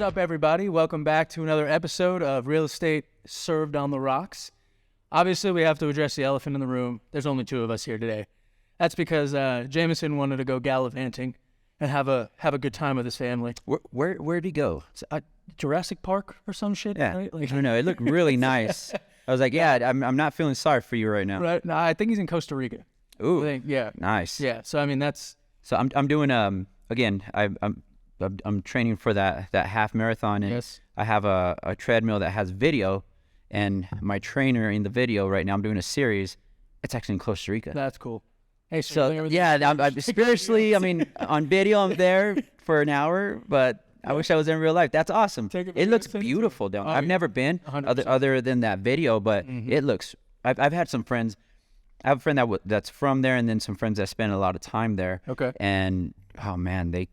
up, everybody? Welcome back to another episode of Real Estate Served on the Rocks. Obviously, we have to address the elephant in the room. There's only two of us here today. That's because Jameson wanted to go gallivanting and have a good time with his family. Where'd he go? Jurassic Park or some shit? Yeah, right? I don't know. It looked really nice. I was like, yeah, I'm not feeling sorry for you right now. Right? No, I think he's in Costa Rica. Ooh, yeah, nice. yeah. So I mean, that's So I'm doing again. I'm training for that half marathon, and yes. I have a treadmill that has video, and my trainer in the video right now. I'm doing a series. It's actually in Costa Rica. That's cool. Hey, So yeah, I'm spiritually. I mean, on video I'm there for an hour, but I wish I was in real life. That's awesome. It looks beautiful down there. I've never been other than that video, but it looks. I've had some friends. I have a friend that's from there, and then some friends that spend a lot of time there. Okay. And oh man, they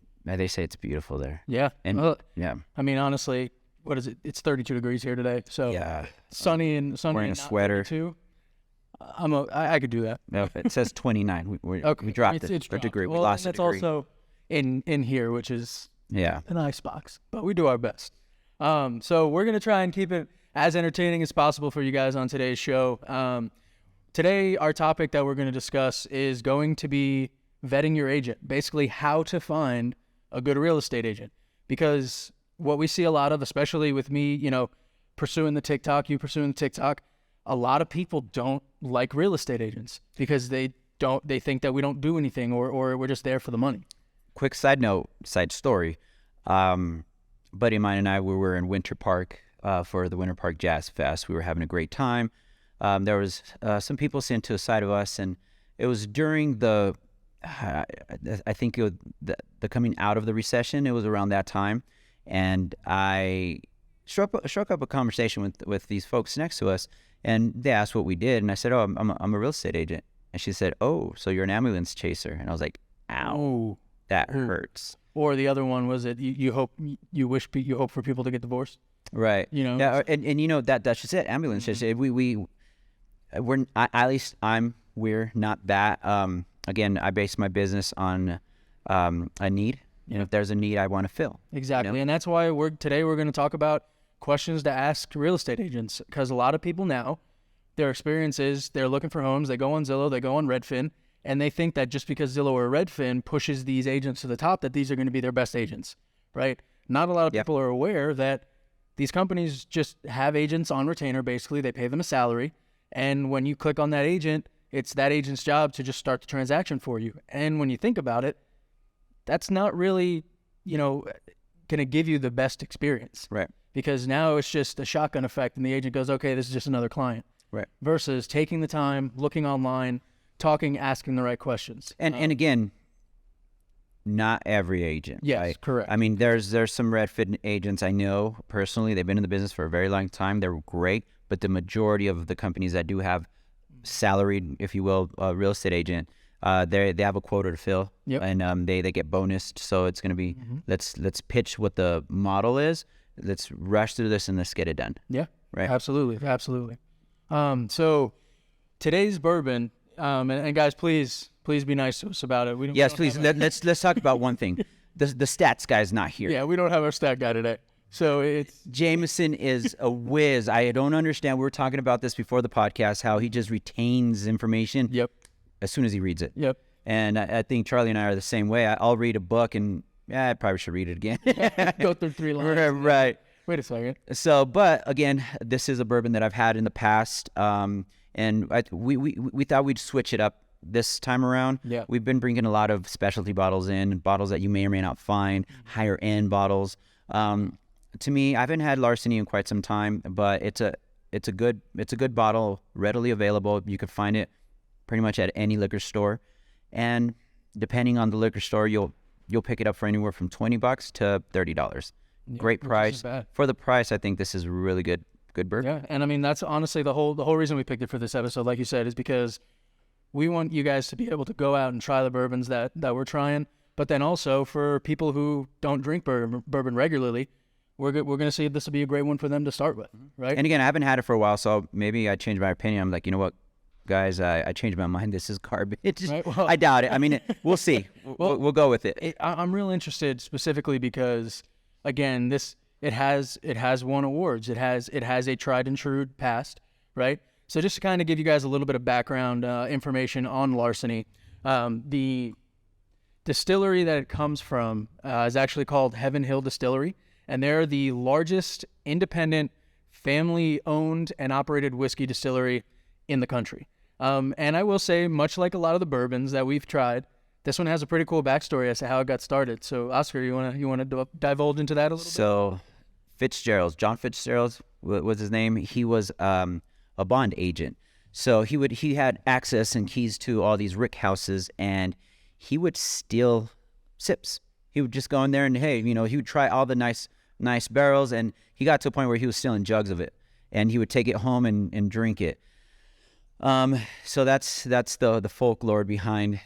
say it's beautiful there. Yeah. And yeah. I mean, honestly, what is it? It's 32 degrees here today. So Yeah. sunny Wearing and a sweater. too. I could do that. No, it says 29. We dropped It's a degree. Well, we lost a that's degree. also in here, which is Yeah. an icebox, but we do our best. So we're gonna try and keep it as entertaining as possible for you guys on today's show. Today, our topic that we're going to discuss is going to be vetting your agent, basically how to find a good real estate agent. Because what we see a lot of, especially with me, pursuing the TikTok, you pursuing the TikTok, a lot of people don't like real estate agents because they think that we don't do anything or we're just there for the money. Quick side story. Buddy of mine and I, we were in Winter Park for the Winter Park Jazz Fest. We were having a great time. There was some people sitting to the side of us, and it was during I think it was the coming out of the recession. It was around that time, and I struck up a conversation with these folks next to us, and they asked what we did, and I said, "Oh, I'm a real estate agent," and she said, "Oh, so you're an ambulance chaser?" And I was like, "Ow, Oh, that hurts." or the other one was it you hope for people to get divorced, Right? Yeah, and that's just it. Ambulance chaser. We're not that. Again, I base my business on a need. If there's a need, I want to fill. Exactly, and that's why today we're going to talk about questions to ask real estate agents, because a lot of people now, their experience is they're looking for homes. They go on Zillow, they go on Redfin, and they think that just because Zillow or Redfin pushes these agents to the top, that these are going to be their best agents, right? Not a lot of people are aware that these companies just have agents on retainer. Basically, they pay them a salary. And when you click on that agent, it's that agent's job to just start the transaction for you. And when you think about it, that's not really, going to give you the best experience. Right. Because now it's just a shotgun effect and the agent goes, okay, this is just another client. Right. Versus taking the time, looking online, talking, asking the right questions. And again, not every agent. Yes, right? correct. I mean, there's some Redfin agents I know personally. They've been in the business for a very long time. They're great. But the majority of the companies that do have salaried, if you will, real estate agent, they have a quota to fill, and they get bonused. So it's going to be let's pitch what the model is. Let's rush through this and let's get it done. Yeah, right. Absolutely. So today's bourbon, and guys, please be nice to us about it. Please. Let's talk about one thing. The stats guy's not here. Yeah, we don't have our stat guy today. So it's Jameson is a whiz. I don't understand. We were talking about this before the podcast, how he just retains information. Yep. As soon as he reads it. Yep. And I think Charlie and I are the same way. I'll read a book and I probably should read it again. Go through 3 lines. Right. Wait a second. So, but again, this is a bourbon that I've had in the past, and we thought we'd switch it up this time around. Yeah. We've been bringing a lot of specialty bottles in, bottles that you may or may not find, higher end bottles. To me, I haven't had Larceny in quite some time, but it's a good bottle, readily available. You could find it pretty much at any liquor store, and depending on the liquor store, you'll pick it up for anywhere from $20 to $30. Great price for the price. I think this is really good bourbon. Yeah, and I mean that's honestly the whole reason we picked it for this episode, like you said, is because we want you guys to be able to go out and try the bourbons that we're trying, but then also for people who don't drink bourbon regularly. We're going to see if this will be a great one for them to start with, right? And again, I haven't had it for a while, so maybe I changed my opinion. I'm like, you know what, guys, I changed my mind. This is garbage. Right? Well, I doubt it. I mean, we'll see. We'll go with it. I'm real interested specifically because, again, this It has won awards. It has a tried and true past, right? So just to kind of give you guys a little bit of background information on Larceny, the distillery that it comes from is actually called Heaven Hill Distillery, and they're the largest independent family-owned and operated whiskey distillery in the country. And I will say, much like a lot of the bourbons that we've tried, this one has a pretty cool backstory as to how it got started. So, Oscar, you wanna divulge into that a little bit? So, John Fitzgerald was his name. He was a bond agent. So he had access and keys to all these rick houses, and he would steal sips. He would just go in there and, hey, he would try all the nice barrels, and he got to a point where he was stealing jugs of it, and he would take it home and drink it. So that's the folklore behind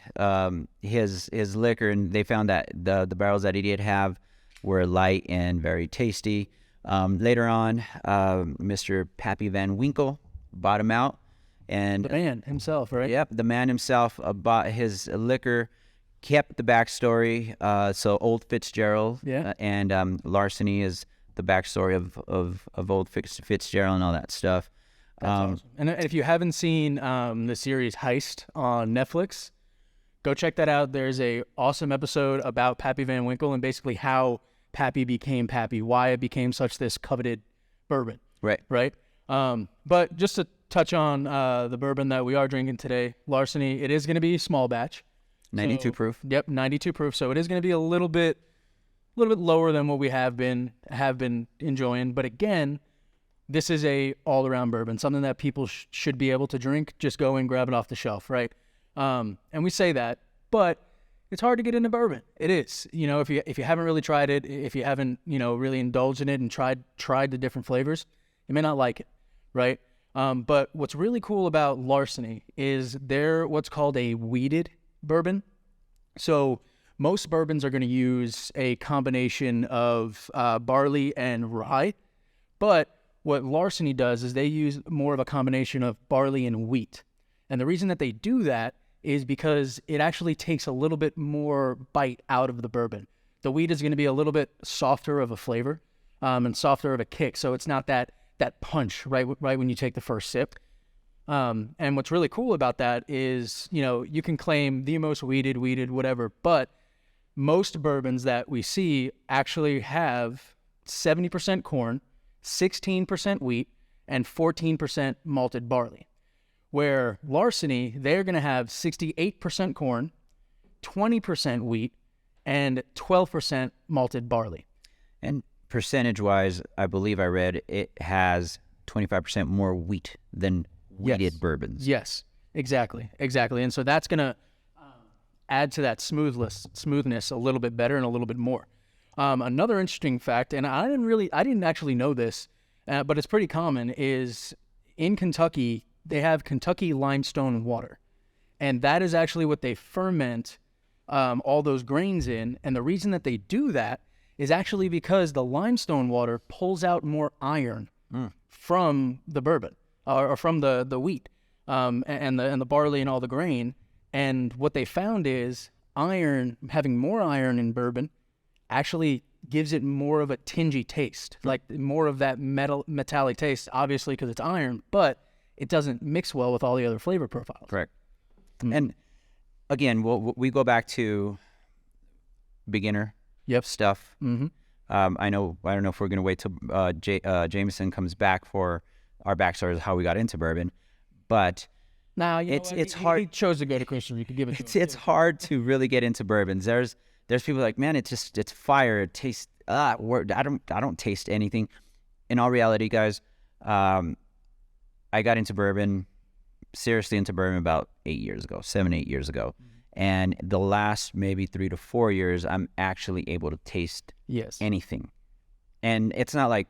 his liquor, and they found that the barrels that he did have were light and very tasty. Later on, Mr. Pappy Van Winkle bought him out, and the man himself, right? Yep, the man himself bought his liquor, kept the backstory. So Old Fitzgerald, and Larceny is the backstory of Old Fitzgerald and all that stuff. That's awesome. And if you haven't seen the series Heist on Netflix, go check that out. There's a awesome episode about Pappy Van Winkle and basically how Pappy became Pappy, why it became such this coveted bourbon. Right. But just to touch on the bourbon that we are drinking today, Larceny, it is going to be small batch. 92 proof. Yep, 92 proof. So it is going to be a little bit lower than what we have been enjoying. But again, this is a all-around bourbon, something that people should be able to drink. Just go and grab it off the shelf, right? And we say that, but it's hard to get into bourbon. It is. If you haven't really tried it, if you haven't, really indulged in it and tried the different flavors, you may not like it, right? But what's really cool about Larceny is they're what's called a wheated bourbon. So most bourbons are going to use a combination of barley and rye, but what Larceny does is they use more of a combination of barley and wheat. And the reason that they do that is because it actually takes a little bit more bite out of the bourbon. The wheat is going to be a little bit softer of a flavor and softer of a kick, so it's not that punch right when you take the first sip. And what's really cool about that is, you can claim the most wheated, whatever, but most bourbons that we see actually have 70% corn, 16% wheat, and 14% malted barley. Where Larceny, they're going to have 68% corn, 20% wheat, and 12% malted barley. And percentage-wise, I believe I read it has 25% more wheat than wheated bourbons. Yes, exactly. And so that's going to add to that smoothness a little bit better and a little bit more. Another interesting fact, and I didn't actually know this, but it's pretty common, is in Kentucky, they have Kentucky limestone water. And that is actually what they ferment all those grains in. And the reason that they do that is actually because the limestone water pulls out more iron from the bourbon or from the wheat and the barley and all the grain. And what they found is having more iron in bourbon actually gives it more of a tingy taste, like more of that metallic taste, obviously because it's iron, but it doesn't mix well with all the other flavor profiles. Correct. And again, we go back to beginner stuff. Mm-hmm. I don't know if we're going to wait till Jameson comes back for our backstory of how we got into bourbon, but now it's hard. He chose to go to Christian. You could give it to him. It's hard to really get into bourbons. There's people like, man, it's fire. It tastes. I don't taste anything. In all reality, guys, I got seriously into bourbon about 8 years ago, 7-8 years ago. And the last maybe 3 to 4 years, I'm actually able to taste anything. And it's not like,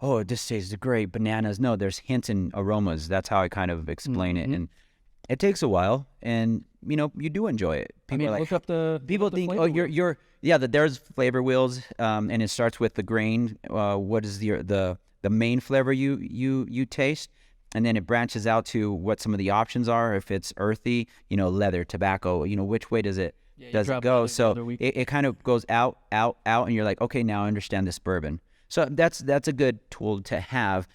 oh, this tastes great, bananas. No, there's hints and aromas. That's how I kind of explain it. And it takes a while, and you do enjoy it. People look up the think, flavor wheels. There's flavor wheels, and it starts with the grain. What is the main flavor you taste? And then it branches out to what some of the options are. If it's earthy, leather, tobacco, which way does it go? So it kind of goes out, and you're like, okay, now I understand this bourbon. So that's a good tool to have.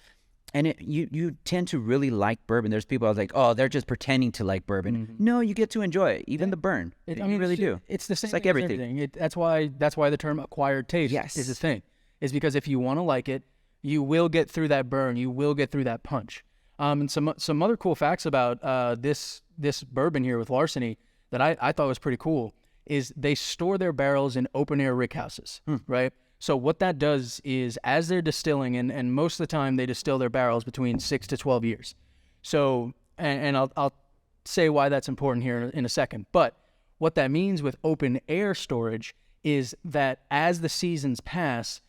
And you tend to really like bourbon. There's people like, oh, they're just pretending to like bourbon. No, you get to enjoy it, even the burn. You really do. It's the same It's like thing as everything. That's why the term acquired taste is a thing. Is because if you want to like it, you will get through that burn. You will get through that punch. And some other cool facts about this bourbon here with Larceny that I thought was pretty cool is they store their barrels in open air rick houses, right? So what that does is as they're distilling, and most of the time they distill their barrels between 6 to 12 years. So, and I'll say why that's important here in a second. But what that means with open air storage is that as the seasons pass,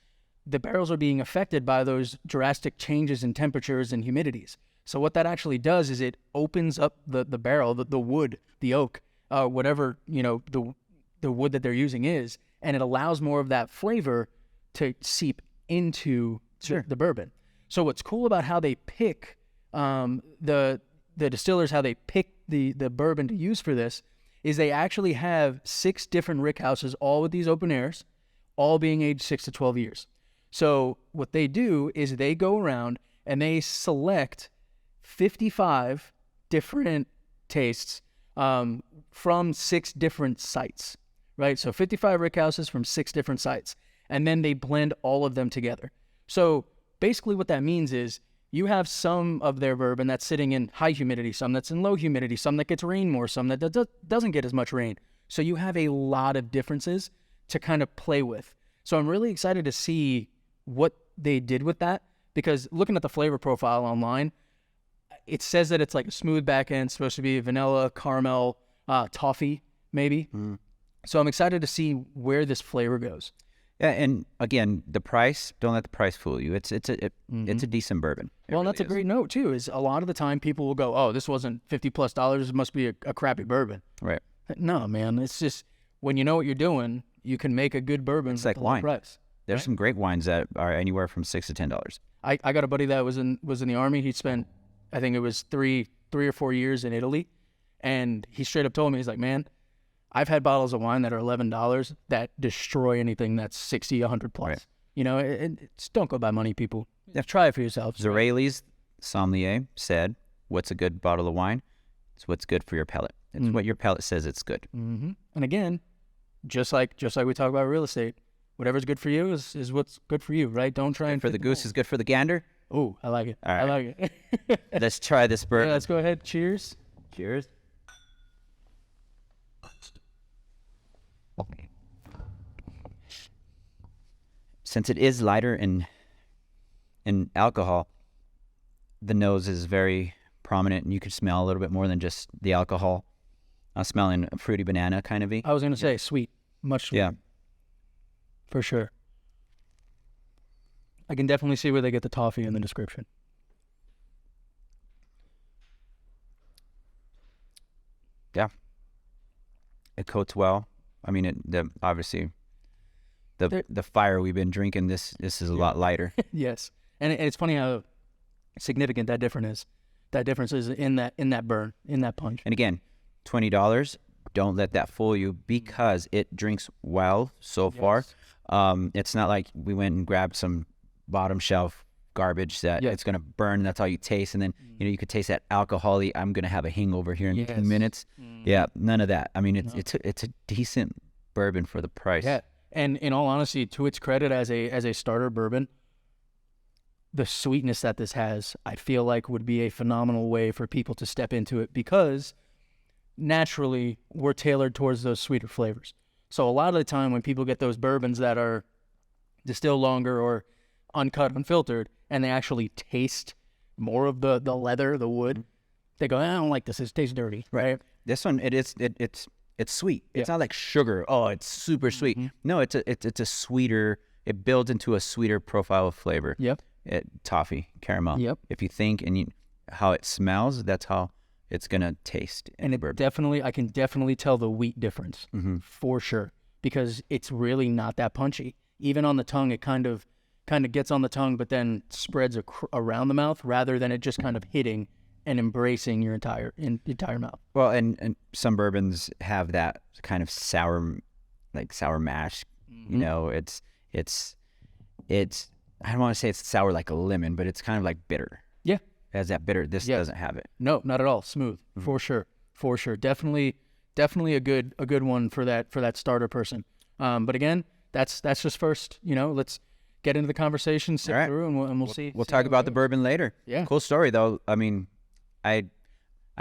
the barrels are being affected by those drastic changes in temperatures and humidities. So what that actually does is it opens up the barrel, the wood, the oak, whatever, the wood that they're using is, and it allows more of that flavor to seep into the bourbon. So what's cool about how they pick the distillers, how they pick the bourbon to use for this, is they actually have 6 different rick houses, all with these open airs, all being aged 6 to 12 years. So what they do is they go around and they select 55 different tastes from 6 different sites, right? So 55 rick houses from 6 different sites. And then they blend all of them together. So basically what that means is you have some of their bourbon that's sitting in high humidity, some that's in low humidity, some that gets rain more, some that doesn't get as much rain. So you have a lot of differences to kind of play with. So I'm really excited to see what they did with that, because looking at the flavor profile online, it says that it's like a smooth back end, supposed to be vanilla, caramel, toffee, maybe. So I'm excited to see where this flavor goes. Yeah, and again, the price, don't let the price fool you. It's a decent bourbon. Well, and that's a great note too, is a lot of the time people will go, oh, this wasn't $50+, it must be a crappy bourbon. Right. No, man, it's just when you know what you're doing, you can make a good bourbon. It's like wine. Price. There's some great wines that are anywhere from $6 to $10. I got a buddy that was in the Army. He spent, I think it was three or 4 years in Italy, and he straight up told me, he's like, man, I've had bottles of wine that are $11 that destroy anything that's 60, 100 plus. Right. It's don't go by money, people. Try it for yourselves. Zerali's sommelier said, what's a good bottle of wine? It's what's good for your palate. It's what your palate says it's good. Mm-hmm. And again, just like we talk about real estate, whatever's good for you is what's good for you, right? Don't try and for the goose is good for the gander. Oh, I like it. All right. I like it. Let's try this bourbon. Yeah, let's go ahead. Cheers. Cheers. Since it is lighter in alcohol, the nose is very prominent, and you can smell a little bit more than just the alcohol. I'm smelling a fruity banana kind of. I was going to say sweet, much sweet. Yeah. For sure. I can definitely see where they get the toffee in the description. Yeah. It coats well. I mean, obviously, the fire we've been drinking, this is a lot lighter. Yes. And it's funny how significant that difference is in that burn, in that punch. And again, $20, don't let that fool you, because it drinks well so far. It's not like we went and grabbed some bottom shelf garbage that it's going to burn, and that's all you taste. And then, you could taste that alcohol-y, I'm going to have a hangover here in 2 minutes. Yeah, none of that. I mean, it's a decent bourbon for the price. Yeah. And in all honesty, to its credit as a starter bourbon, the sweetness that this has, I feel like would be a phenomenal way for people to step into it, because naturally we're tailored towards those sweeter flavors. So a lot of the time when people get those bourbons that are distilled longer or uncut, unfiltered, and they actually taste more of the leather, the wood, they go, I don't like this. It tastes dirty, right? This one, it's sweet. It's not like sugar. Oh, it's super sweet. No, it's a sweeter. It builds into a sweeter profile of flavor. Yep. Toffee, caramel. Yep. If you think how it smells, that's how it's gonna taste. And I can definitely tell the wheat difference for sure, because it's really not that punchy. Even on the tongue, it kind of gets on the tongue, but then spreads around the mouth rather than it just kind of hitting and embracing your entire mouth. Well, and some bourbons have that kind of sour mash. It's I don't want to say it's sour like a lemon, but it's kind of like bitter. Yeah. It has that bitter. This Yes. doesn't have it. No, not at all. Smooth. For sure. For sure. Definitely a good one for that starter person. But again, that's just first, let's get into the conversation, sit All right. through, and we'll see. We'll see talk how it about the goes. bourbon later. Yeah. Cool story though. I mean, I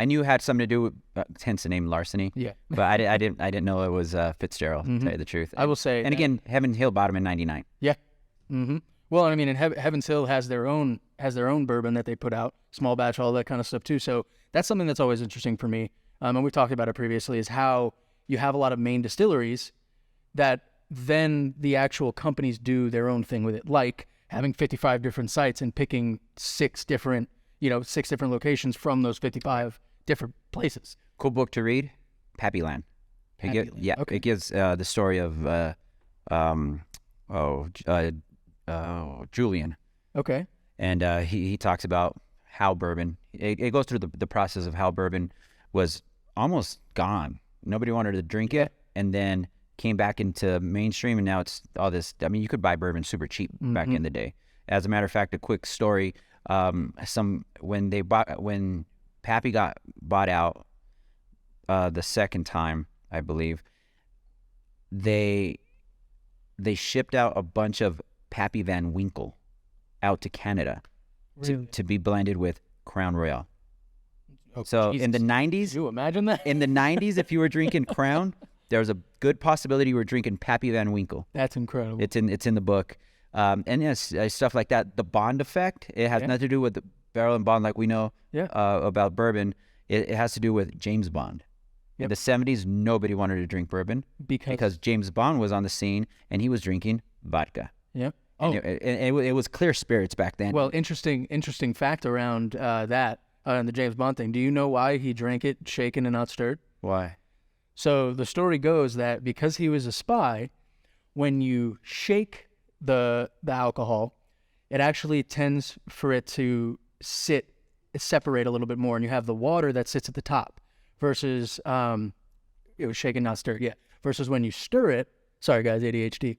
knew it had something to do with hence the name Larceny. Yeah. But I didn't know it was Fitzgerald, to tell you the truth. I will say. And again, Heaven Hill bought him in 99. Yeah. Mm-hmm. Well, I mean, and Heaven's Hill has their own bourbon that they put out, small batch, all that kind of stuff too. So that's something that's always interesting for me. And we've talked about it previously, is how you have a lot of main distilleries that then the actual companies do their own thing with it, like having 55 different sites and picking six different locations from those 55 different places. Cool book to read, Pappyland. Pappyland, okay. It gives the story of Julian. Okay. And he talks about how bourbon, it goes through the process of how bourbon was almost gone. Nobody wanted to drink it, and then came back into mainstream, and now it's all this. I mean, you could buy bourbon super cheap back in the day. As a matter of fact, a quick story, when Pappy got bought out the second time, I believe, they shipped out a bunch of Pappy Van Winkle out to Canada to be blended with Crown Royal. Oh, So Jesus. in the 90s, Can you imagine that? in the 90s, if you were drinking Crown, there was a good possibility you were drinking Pappy Van Winkle. That's incredible. It's in the book. And yes, stuff like that. The bond effect, it has nothing to do with the barrel and bond like we know about bourbon. It has to do with James Bond. In the 70s, nobody wanted to drink bourbon because James Bond was on the scene and he was drinking vodka. Yeah. Oh. And it was clear spirits back then. Well, interesting fact around that, the James Bond thing. Do you know why he drank it shaken and not stirred? Why? So the story goes that because he was a spy, when you shake the alcohol, it actually tends for it to separate a little bit more, and you have the water that sits at the top versus it was shaken, not stirred. Yeah. Versus when you stir it, sorry guys, ADHD.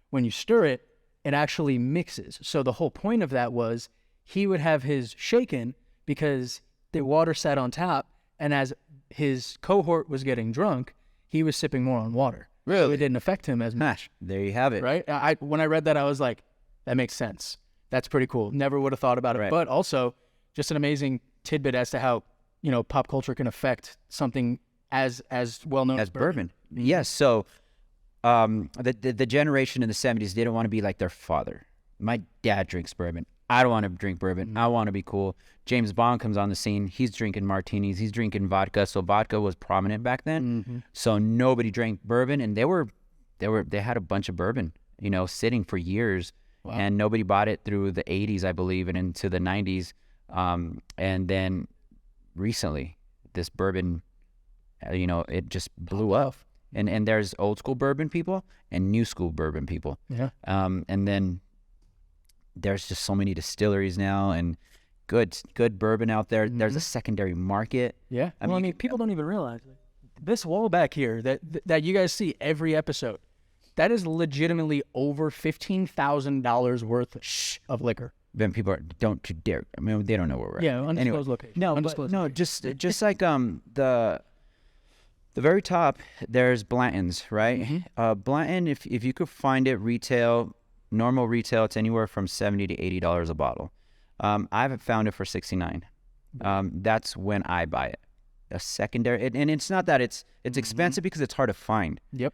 When you stir it, it actually mixes. So the whole point of that was he would have his shaken because the water sat on top, and as his cohort was getting drunk, he was sipping more on water. Really? So it didn't affect him as much. There you have it. Right? When I read that, I was like, that makes sense. That's pretty cool. Never would have thought about it. Right. But also, just an amazing tidbit as to how, pop culture can affect something as well known as bourbon. Yes. So the generation in the 70s didn't want to be like their father. My dad drinks bourbon. I don't want to drink bourbon. I want to be cool. James Bond comes on the scene. He's drinking martinis. He's drinking vodka. So vodka was prominent back then. So nobody drank bourbon, and they had a bunch of bourbon, sitting for years. Wow. And nobody bought it through the 80s, I believe, and into the 90s. And then recently, this bourbon, it just blew up. And there's old school bourbon people and new school bourbon people. Yeah. And then there's just so many distilleries now and good bourbon out there. There's a secondary market. Yeah. I mean, people don't even realize it. This wall back here that you guys see every episode, that is legitimately over $15,000 worth of liquor. Then people don't you dare. I mean, they don't know where we're at. Yeah, undisclosed location. No, just like the very top, there's Blanton's, right? Blanton, if you could find it retail, normal retail, it's anywhere from $70 to $80 a bottle. I haven't found it for $69. That's when I buy it. A secondary, and it's not that it's expensive because it's hard to find. Yep.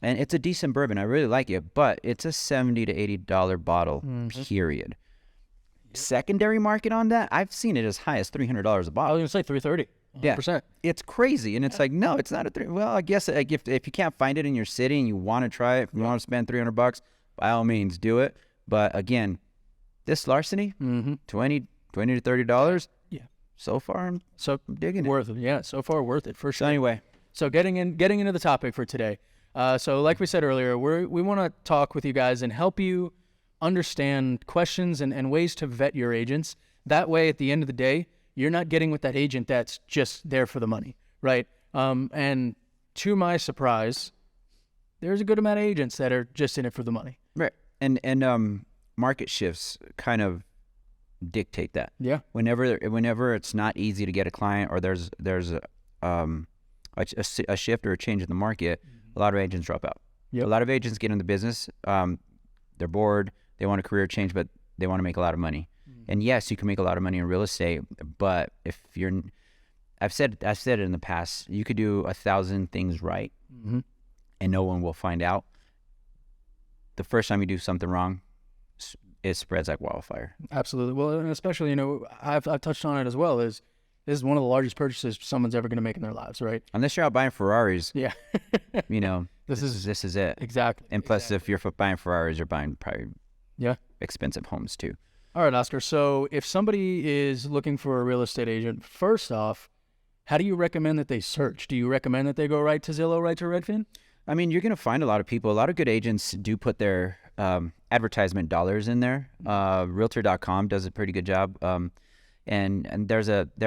And it's a decent bourbon. I really like it, but it's a $70 to $80 bottle. Period. Yep. Secondary market on that, I've seen it as high as $300 a bottle. I was gonna say $330. 100%. Yeah, it's crazy, and it's like, no, it's not a three. Well, I guess if you can't find it in your city and you want to try it, if you want to spend $300, by all means, do it. But again, this Larceny, $20 to $30. Yeah, so far I'm digging it. Worth it. Yeah, so far worth it for sure. So anyway, getting into the topic for today. So like we said earlier, we want to talk with you guys and help you understand questions and ways to vet your agents. That way, at the end of the day, you're not getting with that agent that's just there for the money, right? And to my surprise, there's a good amount of agents that are just in it for the money. right. And market shifts kind of dictate that. Yeah. Whenever it's not easy to get a client, or there's a shift or a change in the market, a lot of agents drop out. Yep. A lot of agents get in the business. They're bored. They want a career change, but they want to make a lot of money. And yes, you can make a lot of money in real estate, but if you're, I've said it in the past, you could do 1,000 things right, and no one will find out. The first time you do something wrong, it spreads like wildfire. Absolutely. Well, and especially, I've touched on it as well, is this is one of the largest purchases someone's ever going to make in their lives, right? Unless you're out buying Ferraris, Yeah. this is it. Exactly. And plus, if you're buying Ferraris, you're buying probably expensive homes too. All right, Oscar. So if somebody is looking for a real estate agent, first off, how do you recommend that they search? Do you recommend that they go right to Zillow, right to Redfin? I mean, you're going to find a lot of people. A lot of good agents do put their advertisement dollars in there. Realtor.com does a pretty good job. And there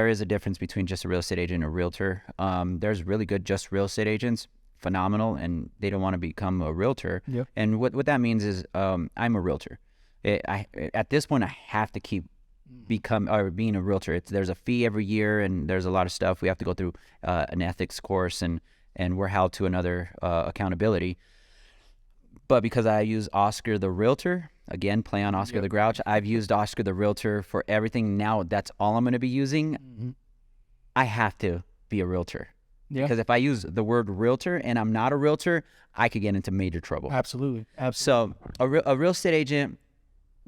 is a difference between just a real estate agent and a realtor. There's really good just real estate agents, phenomenal, and they don't want to become a realtor. Yep. And what that means is I'm a realtor. At this point, I have to keep being a realtor. There's a fee every year, and there's a lot of stuff. We have to go through an ethics course, and we're held to another accountability. But because I use Oscar the Realtor, again, play on Oscar the Grouch, I've used Oscar the Realtor for everything. Now that's all I'm going to be using. I have to be a realtor. Yeah. Because if I use the word realtor and I'm not a realtor, I could get into major trouble. Absolutely. So a real estate agent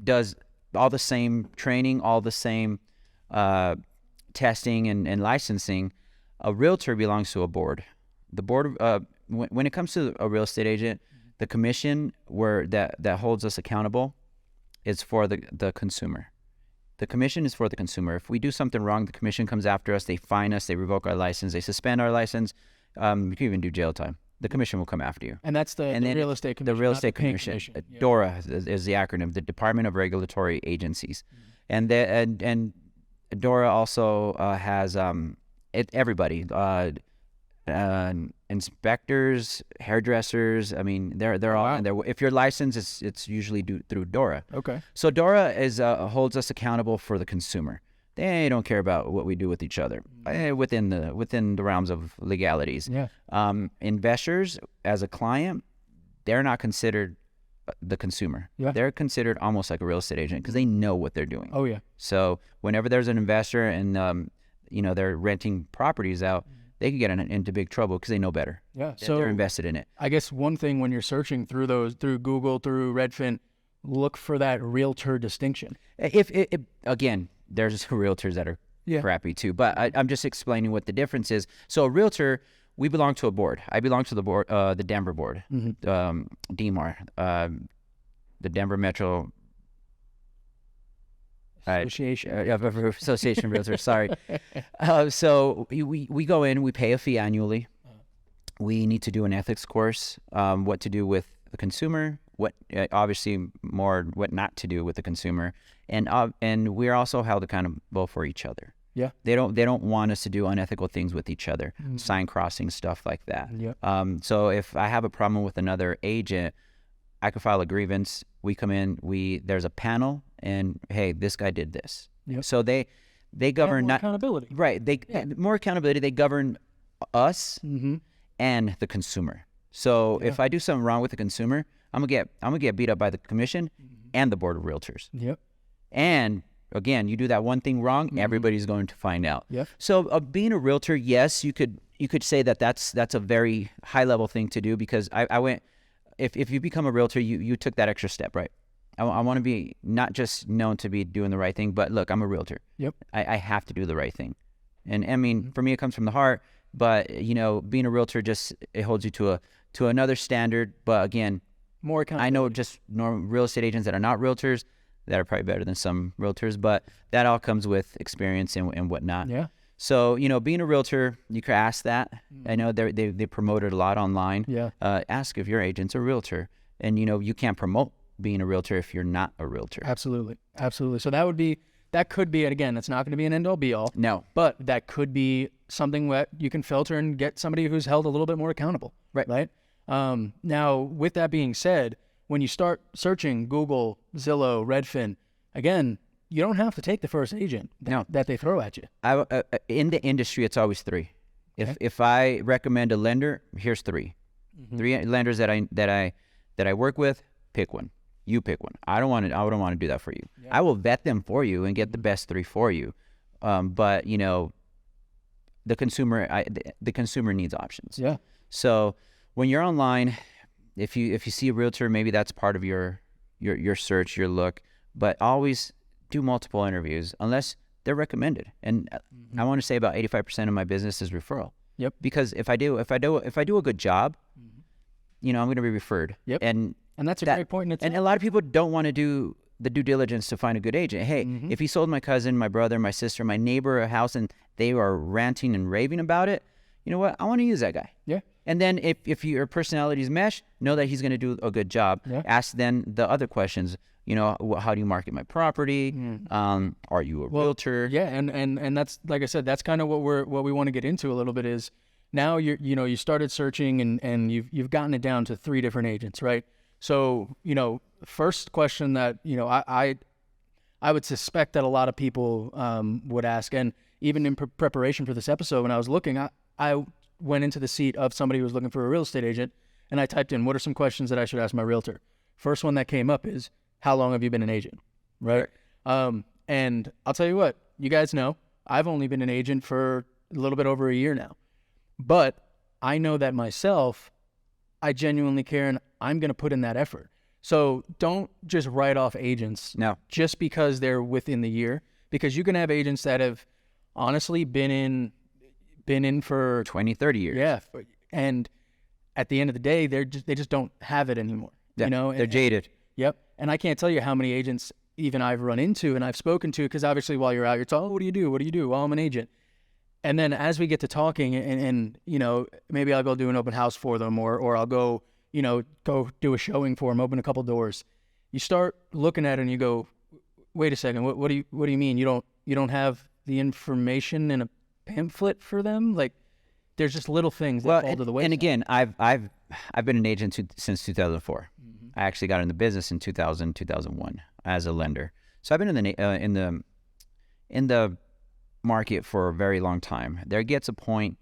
does all the same training, all the same testing and licensing. A realtor belongs to a board. The board, when it comes to a real estate agent, the commission that holds us accountable is for the consumer. The commission is for the consumer. If we do something wrong, the commission comes after us. They fine us. They revoke our license. They suspend our license. You can even do jail time. The commission will come after you. And that's the real estate commission. The real estate commission. Yeah. DORA is the acronym, the Department of Regulatory Agencies. And DORA also has everybody. Inspectors, hairdressers. I mean, they're all. Wow. If you're licensed, it's usually through DORA. Okay. So DORA holds us accountable for the consumer. They don't care about what we do with each other within the realms of legalities. Yeah. Investors, as a client, they're not considered the consumer. Yeah. They're considered almost like a real estate agent because they know what they're doing. Oh yeah. So whenever there's an investor and they're renting properties out, they could get into big trouble because they know better. Yeah. So they're invested in it. I guess one thing when you're searching through Google, through Redfin, look for that realtor distinction. If again, there's realtors that are crappy too, but I'm just explaining what the difference is. So a realtor, we belong to a board. I belong to the board, the Denver board, DMAR, the Denver Metro Association. Association of Realtors. Sorry. So we go in, we pay a fee annually. We need to do an ethics course, what to do with the consumer, what obviously more what not to do with the consumer, and we're also held accountable for each other. Yeah. They don't want us to do unethical things with each other, sign crossing, stuff like that. Yeah. So if I have a problem with another agent, I could file a grievance. We come in, there's a panel, and hey, this guy did this. Yep. So they govern more accountability. Right. More accountability. They govern us and the consumer. So if I do something wrong with the consumer, I'm gonna get beat up by the commission and the board of realtors. Yep. And again, you do that one thing wrong, everybody's going to find out. Yep. So being a realtor, yes, you could say that's a very high level thing to do, because I went. If you become a realtor, you took that extra step, right? I want to be not just known to be doing the right thing, but look, I'm a realtor. Yep. I have to do the right thing. And I mean, for me, it comes from the heart, but being a realtor it holds you to another standard. But again, more accountability. I know just normal real estate agents that are not realtors that are probably better than some realtors, but that all comes with experience and whatnot. Yeah. So, being a realtor, you could ask that. I know they promote it a lot online. Yeah. Ask if your agent's a realtor. And, you can't promote being a realtor if you're not a realtor. Absolutely. Absolutely. So that could be, and again, it's not going to be an end all be all. No. But that could be something that you can filter and get somebody who's held a little bit more accountable. Right. Right. Now, with that being said, when you start searching Google, Zillow, Redfin, again, you don't have to take the first agent that they throw at you. In the industry, it's always three. If I recommend a lender, here's three. Three lenders that I work with. Pick one. You pick one. I don't want to do that for you. I will vet them for you and get the best three for you. But you know, the consumer needs options. Yeah. So when you're online, if you see a realtor, maybe that's part of your search, your look. But always do multiple interviews unless they're recommended. And I want to say about 85% of my business is referral. Yep. Because if I do a good job, you know, I'm going to be referred. Yep. And that's a great point. And a lot of people don't want to do the due diligence to find a good agent. Hey, if he sold my cousin, my brother, my sister, my neighbor a house and they are ranting and raving about it, you know what? I want to use that guy. Yeah. And then if your personalities mesh, know that he's going to do a good job. Yeah. Ask then the other questions. You know, how do you market my property? Are you a realtor? Yeah, and that's, like I said, that's kind of what we want to get into a little bit is now you started searching and you've gotten it down to 3 different agents, right? So, you know, first question that, you know, I would suspect that a lot of people would ask, and even in preparation for this episode, when I was looking, I went into the seat of somebody who was looking for a real estate agent, and I typed in, what are some questions that I should ask my realtor? First one that came up is, how long have you been an agent, right? And I'll tell you what, you guys know, I've only been an agent for a little bit over a year now. But I know that myself, I genuinely care, and I'm going to put in that effort. So don't just write off agents just because they're within the year, because you can have agents that have honestly been in for 20, 30 years. Yeah. And at the end of the day, they just don't have it anymore. Yeah, you know, they're jaded. Yep. And I can't tell you how many agents even I've run into and I've spoken to, because obviously while you're out, you're talking, oh, what do you do? What do you do? Well, I'm an agent. And then as we get to talking and you know, maybe I'll go do an open house for them or I'll go, you know, go do a showing for them, open a couple doors. You start looking at it and you go, wait a second, what do you mean? You don't have the information in a pamphlet for them? Like, there's just little things that fall to the wayside. And again, I've been an agent since 2004. I actually got in the business in 2001 as a lender. So I've been in the market for a very long time. There gets a point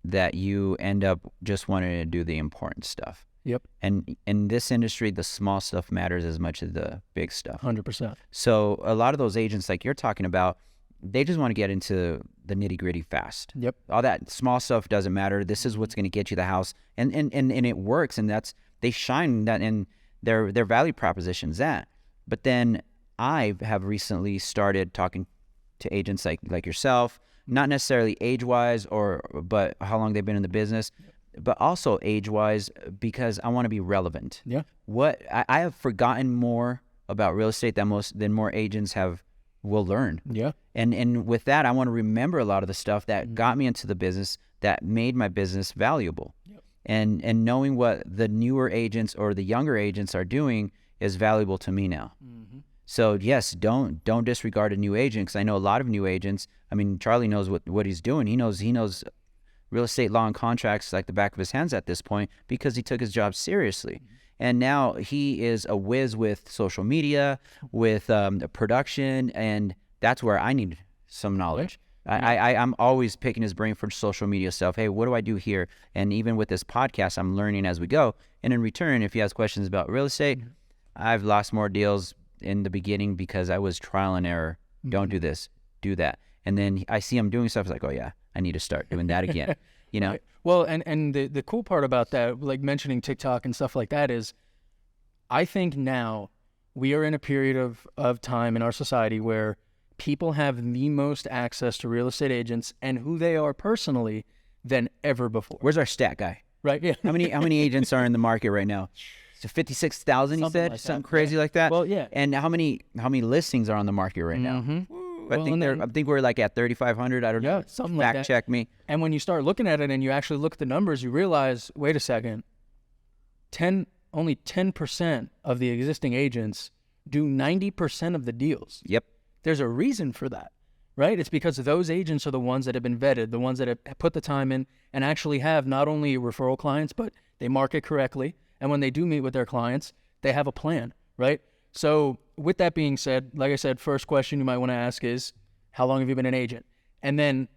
that you end up just wanting to do the important stuff. Yep. And in this industry, the small stuff matters as much as the big stuff. 100%. So a lot of those agents like you're talking about, they just want to get into the nitty gritty fast. Yep. All that small stuff doesn't matter. This is what's going to get you the house, and it works, and they shine that in their value proposition's that. But then I have recently started talking to agents like yourself, not necessarily age wise but how long they've been in the business, but also age wise, because I want to be relevant. Yeah. What I have forgotten more about real estate than more agents will learn. Yeah. And with that, I want to remember a lot of the stuff that got me into the business, that made my business valuable. Yep. And knowing what the newer agents or the younger agents are doing is valuable to me now. So yes, don't disregard a new agent, because I know a lot of new agents. I mean, Charlie knows what he's doing. He knows real estate law and contracts like the back of his hands at this point, because he took his job seriously. And now he is a whiz with social media, with the production, and that's where I need some knowledge. I'm always picking his brain for social media stuff. Hey, what do I do here? And even with this podcast, I'm learning as we go. And in return, if he has questions about real estate, I've lost more deals in the beginning because I was trial and error. Don't do this, do that. And then I see him doing stuff, it's like, oh yeah, I need to start doing that again. You know? Right. Well, and the cool part about that, like mentioning TikTok and stuff like that, is I think now we are in a period of time in our society where people have the most access to real estate agents and who they are personally than ever before. Where's our stat guy? Right. Yeah. How many agents are in the market right now? So 56,000, you said? Like something crazy like that? Well, yeah. And how many listings are on the market right now? I think we're like at 3,500. I don't know. Something like that. Fact check me. And when you start looking at it and you actually look at the numbers, you realize, wait a second, only 10% of the existing agents do 90% of the deals. Yep. There's a reason for that, right? It's because those agents are the ones that have been vetted, the ones that have put the time in and actually have not only referral clients, but they market correctly. And when they do meet with their clients, They have a plan, right? So with that being said, like I said, first question you might want to ask is, how long have you been an agent? And then,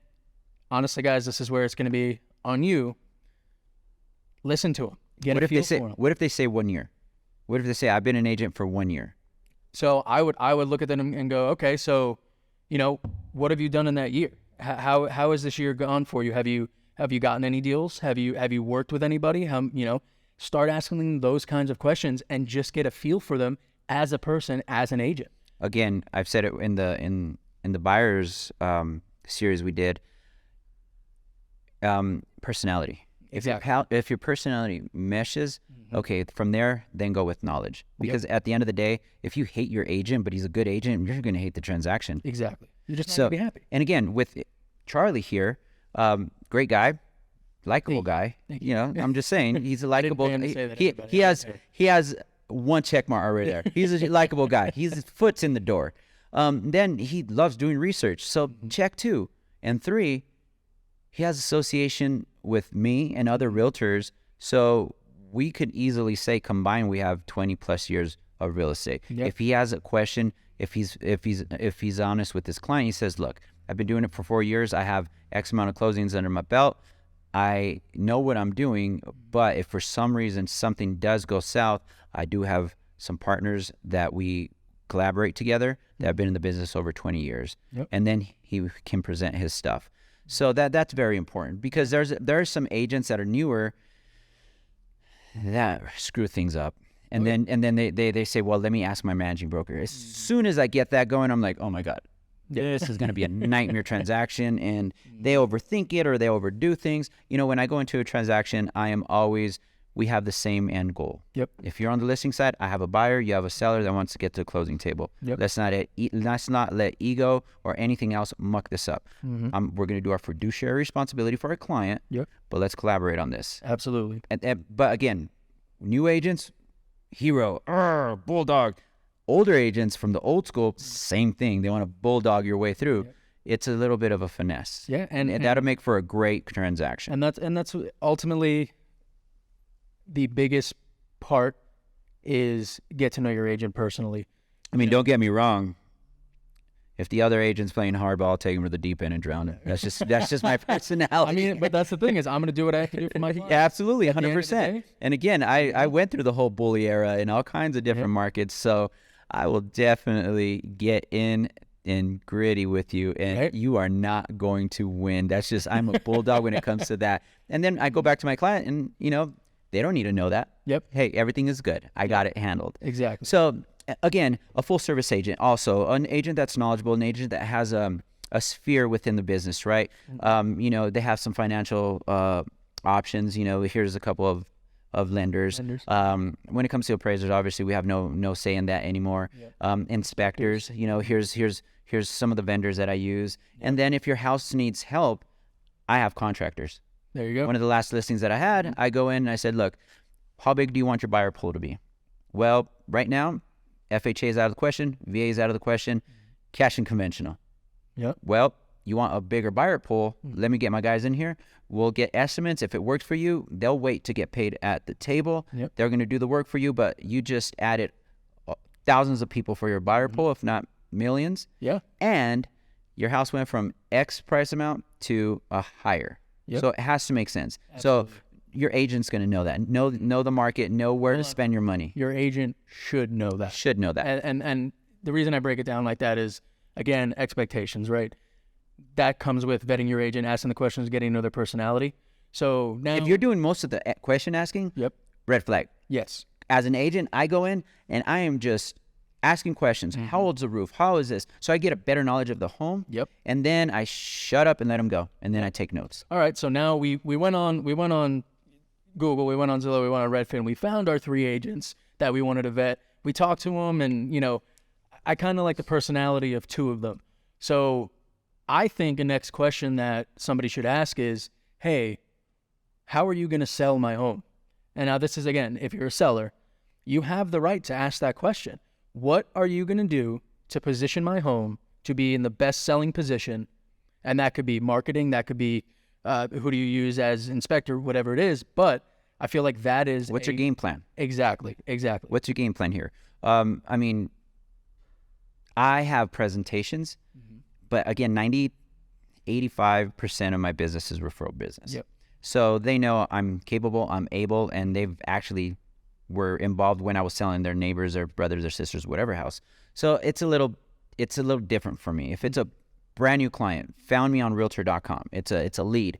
honestly, guys, this is where it's going to be on you. Listen to them. Get a feel for them. What if they say 1 year? What if they say, I've been an agent for 1 year? So I would look at them and go, okay, so, what have you done in that year? How has this year gone for you? Have you gotten any deals? Have you worked with anybody? Start asking them those kinds of questions and just get a feel for them as a person, as an agent. Again, I've said it in the buyers series we did. Personality. Exactly. If your personality meshes, okay, from there, then go with knowledge. Because at the end of the day, if you hate your agent, but he's a good agent, you're going to hate the transaction. Exactly. You're just not going to be happy. And again, with Charlie here, great guy, likable guy. I'm just saying, he's a likable. He has one check mark already there. He's a likable guy. His foot's in the door. Then he loves doing research. So check 2. And 3, he has association with me and other realtors. So we could easily say combined, we have 20 plus years of real estate. Yep. If he has a question, if he's honest with his client, he says, look, I've been doing it for 4 years. I have X amount of closings under my belt. I know what I'm doing, but if for some reason something does go south, I do have some partners that we collaborate together that have been in the business over 20 years. Yep. And then he can present his stuff. So that's very important, because there are some agents that are newer that screw things up. And then they say, well, let me ask my managing broker. As soon as I get that going, I'm like, oh my God, this is going to be a nightmare transaction. And they overthink it or they overdo things. When I go into a transaction, we have the same end goal. Yep. If you're on the listing side, I have a buyer, you have a seller that wants to get to the closing table. Yep. Let's not let ego or anything else muck this up. We're going to do our fiduciary responsibility for our client. Yep. But let's collaborate on this. Absolutely. But again, new agents, hero, bulldog. Older agents from the old school, same thing. They want to bulldog your way through. Yep. It's a little bit of a finesse. Yeah, and that'll make for a great transaction. And that's ultimately the biggest part, is get to know your agent personally. I mean, don't get me wrong. If the other agent's playing hardball, I'll take him to the deep end and drown him. That's just my personality. But that's the thing, is I'm going to do what I have to do for my client. Yeah, absolutely, 100%. And again, I went through the whole bully era in all kinds of different markets, so I will definitely get in and gritty with you, and you are not going to win. That's just, I'm a bulldog when it comes to that. And then I go back to my client, and they don't need to know that. Yep. Hey, everything is good. I got it handled. Exactly. So again, a full service agent, also an agent that's knowledgeable, an agent that has a sphere within the business, right? They have some financial options. Here's a couple of lenders. When it comes to appraisers, obviously we have no say in that anymore. Yep. Inspectors, here's some of the vendors that I use. Yep. And then if your house needs help, I have contractors. There you go. One of the last listings that I had, I go in and I said, look, how big do you want your buyer pool to be? Well, right now, FHA is out of the question, VA is out of the question, cash and conventional. Yep. Well, you want a bigger buyer pool, let me get my guys in here. We'll get estimates. If it works for you, they'll wait to get paid at the table. Yep. They're going to do the work for you, but you just added thousands of people for your buyer pool, if not millions. Yeah. And your house went from X price amount to a higher. Yep. So it has to make sense. Absolutely. So your agent's going to know that. Know the market, know where to spend your money. Your agent should know that. Should know that. And the reason I break it down like that is, again, expectations, right? That comes with vetting your agent, asking the questions, getting to know their personality. So now, if you're doing most of the question asking, red flag. Yes. As an agent, I go in and I am just asking questions. How old's the roof? How is this? So I get a better knowledge of the home. Yep. And then I shut up and let them go. And then I take notes. All right. So now we went on Google, we went on Zillow, we went on Redfin. We found our 3 agents that we wanted to vet. We talked to them, and I kind of like the personality of 2 of them. So I think the next question that somebody should ask is, hey, how are you going to sell my home? And now this is, again, if you're a seller, you have the right to ask that question. What are you going to do to position my home to be in the best selling position? And that could be marketing, that could be who do you use as inspector, whatever it is. But I feel like that is What's your game plan? Exactly. What's your game plan here? I mean, I have presentations, but again, 85% of my business is referral business. Yep. So they know I'm capable, I'm able, and they've actually were involved when I was selling their neighbors or brothers or sisters, whatever house. So it's a little different for me. If it's a brand new client, found me on Realtor.com, it's a lead.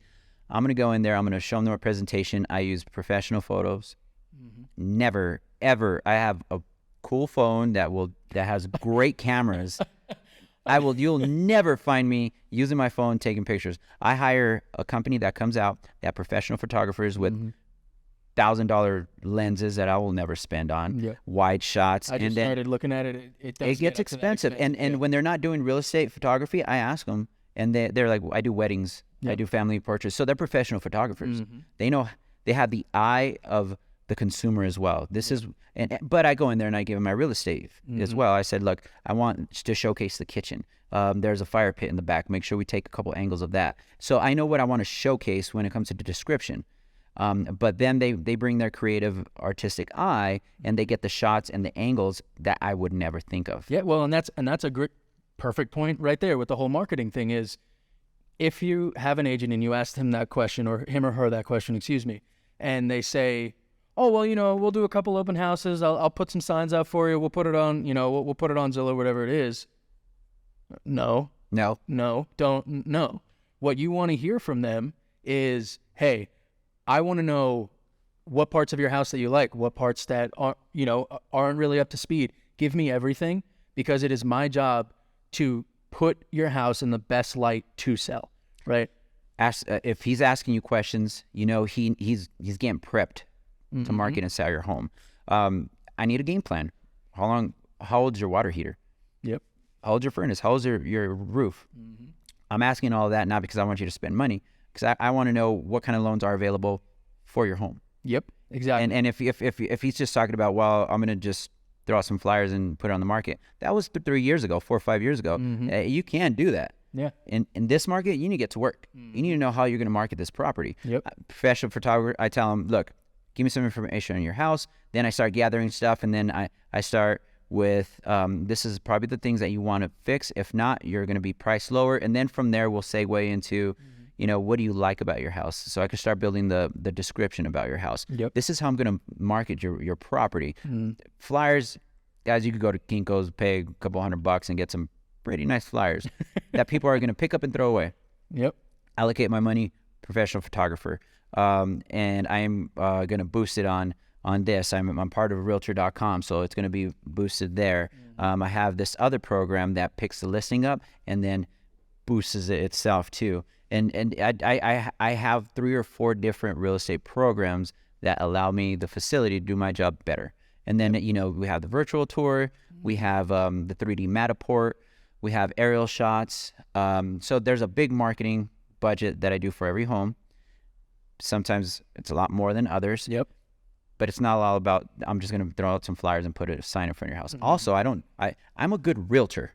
I'm gonna go in there. I'm gonna show them a presentation. I use professional photos. Never ever. I have a cool phone that has great cameras. You'll never find me using my phone taking pictures. I hire a company that comes out, they have professional photographers with $1,000 lenses that I will never spend on, wide shots. I just started looking at it. It gets expensive. And when they're not doing real estate photography, I ask them, and they're like, I do weddings, I do family portraits. So they're professional photographers. They know, they have the eye of the consumer as well. But I go in there and I give them my real estate as well. I said, look, I want to showcase the kitchen. There's a fire pit in the back. Make sure we take a couple angles of that. So I know what I want to showcase when it comes to the description. But then they bring their creative, artistic eye, and they get the shots and the angles that I would never think of. Yeah, well, and that's a great, perfect point right there with the whole marketing thing is, if you have an agent and you ask him that question, or him or her that question, excuse me, and they say, oh, well, we'll do a couple open houses. I'll put some signs out for you. We'll put it on, we'll put it on Zillow, whatever it is. No. Don't. No. What you want to hear from them is, hey, I want to know what parts of your house that you like, what parts that aren't really up to speed. Give me everything, because it is my job to put your house in the best light to sell, right? If he's asking you questions, he's getting prepped to market and sell your home. I need a game plan. How old's your water heater? Yep. How old's your furnace? How old's your roof? I'm asking all of that not because I want you to spend money, because I want to know what kind of loans are available for your home. Yep, exactly. And if he's just talking about, well, I'm going to just throw out some flyers and put it on the market, that was 3 years ago, 4 or 5 years ago. You can't do that. Yeah. In this market, you need to get to work. You need to know how you're going to market this property. Yep. Professional photographer, I tell him, look, give me some information on your house. Then I start gathering stuff, and then I start with, this is probably the things that you want to fix. If not, you're going to be priced lower. And then from there, we'll segue into, what do you like about your house? So I can start building the description about your house. Yep. This is how I'm going to market your property. Flyers, guys, you could go to Kinko's, pay a couple $100 and get some pretty nice flyers that people are going to pick up and throw away. Yep. Allocate my money, professional photographer. And I'm going to boost it on this. I'm part of Realtor.com, so it's going to be boosted there. I have this other program that picks the listing up and then boosts it itself too. And I have 3 or 4 different real estate programs that allow me the facility to do my job better. And then, we have the virtual tour, we have the 3D Matterport, we have aerial shots. So there's a big marketing budget that I do for every home. Sometimes it's a lot more than others. Yep. But it's not all about, I'm just going to throw out some flyers and put a sign in front of your house. Also, I'm a good realtor.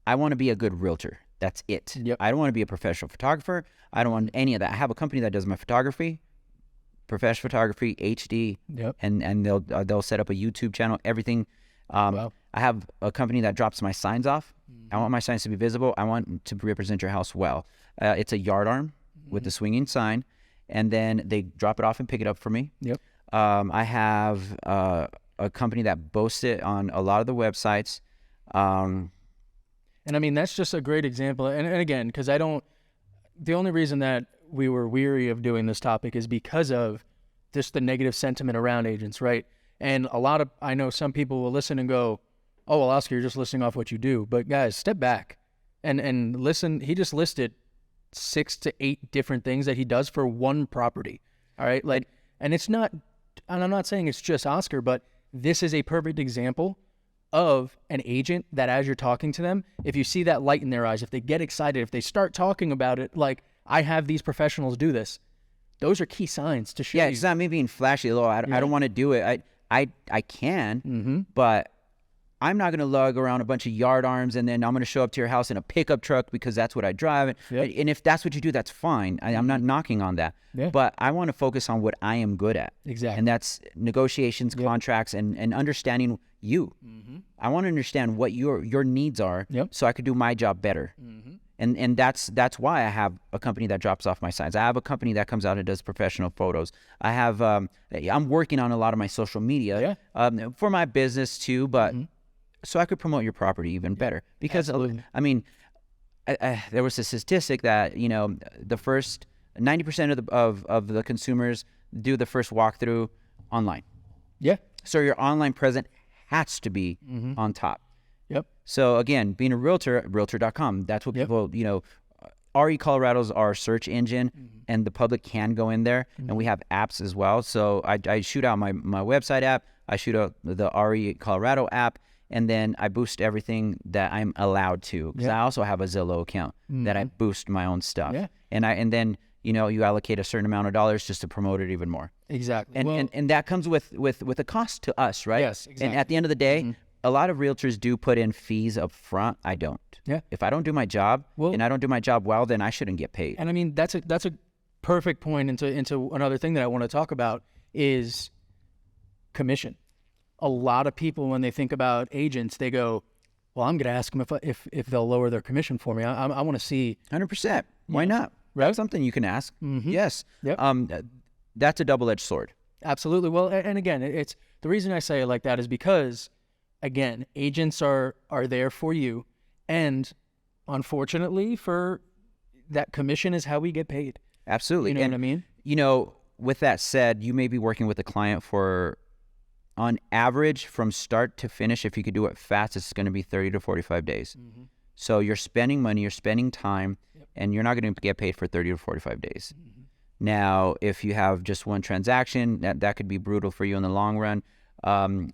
I want to be a good realtor. That's it. Yep. I don't want to be a professional photographer. I don't want any of that. I have a company that does my photography, professional photography, HD, Yep. and they'll set up a YouTube channel, everything. Wow. I have a company that drops my signs off. I want my signs to be visible. I want to represent your house well. It's a yard arm with the swinging sign, and then they drop it off and pick it up for me. Yep. I have a company that boasts it on a lot of the websites. And I mean, that's just a great example. And again, because the only reason that we were weary of doing this topic is because of just the negative sentiment around agents, right? And I know some people will listen and go, oh, well, Oscar, you're just listing off what you do. But guys, step back and listen. He just listed 6 to 8 different things that he does for one property. All right. And it's not, and I'm not saying it's just Oscar, but this is a perfect example of an agent that, as you're talking to them, if you see that light in their eyes, if they get excited, if they start talking about it, like, I have these professionals do this, those are key signs to show you. It's not me being flashy. I don't want to do it. I can, but I'm not going to lug around a bunch of yard arms and then I'm going to show up to your house in a pickup truck because that's what I drive. And if that's what you do, that's fine. I'm not knocking on that. But I want to focus on what I am good at. Exactly. And that's negotiations, contracts, and understanding you. I want to understand what your needs are so I could do my job better. And that's why I have a company that drops off my signs. I have a company that comes out and does professional photos. I have I'm working on a lot of my social media for my business too, but so I could promote your property even better. Because I mean, there was a statistic that, you know, the first 90% of the consumers do the first walkthrough online. So your online presence has to be on top. So again, being a realtor, realtor.com, that's what people, you know, RE Colorado's our search engine, and the public can go in there, and we have apps as well. So I shoot out my website app, I shoot out the RE Colorado app, and then I boost everything that I'm allowed to, because I also have a Zillow account that I boost my own stuff. And then, you know, you allocate a certain amount of dollars just to promote it even more. Exactly. And that comes with a cost to us, right? Yes, exactly. And at the end of the day, a lot of realtors do put in fees up front. I don't. If I don't do my job and I don't do my job well, then I shouldn't get paid. And I mean, that's a perfect point into another thing that I want to talk about is commission. A lot of people, when they think about agents, they go, well, I'm going to ask them if they'll lower their commission for me. I want to see. 100%. Why not? Right? That's something you can ask. Yes. That's a double-edged sword. Absolutely. Well, and again, it's the reason I say it like that is because, again, agents are there for you, and unfortunately, for that commission is how we get paid. Absolutely. You know what I mean? You know, with that said, you may be working with a client for, on average, from start to finish, if you could do it fast, it's going to be 30 to 45 days. So you're spending money, you're spending time, and you're not going to get paid for 30 to 45 days. Now, if you have just one transaction, that could be brutal for you in the long run.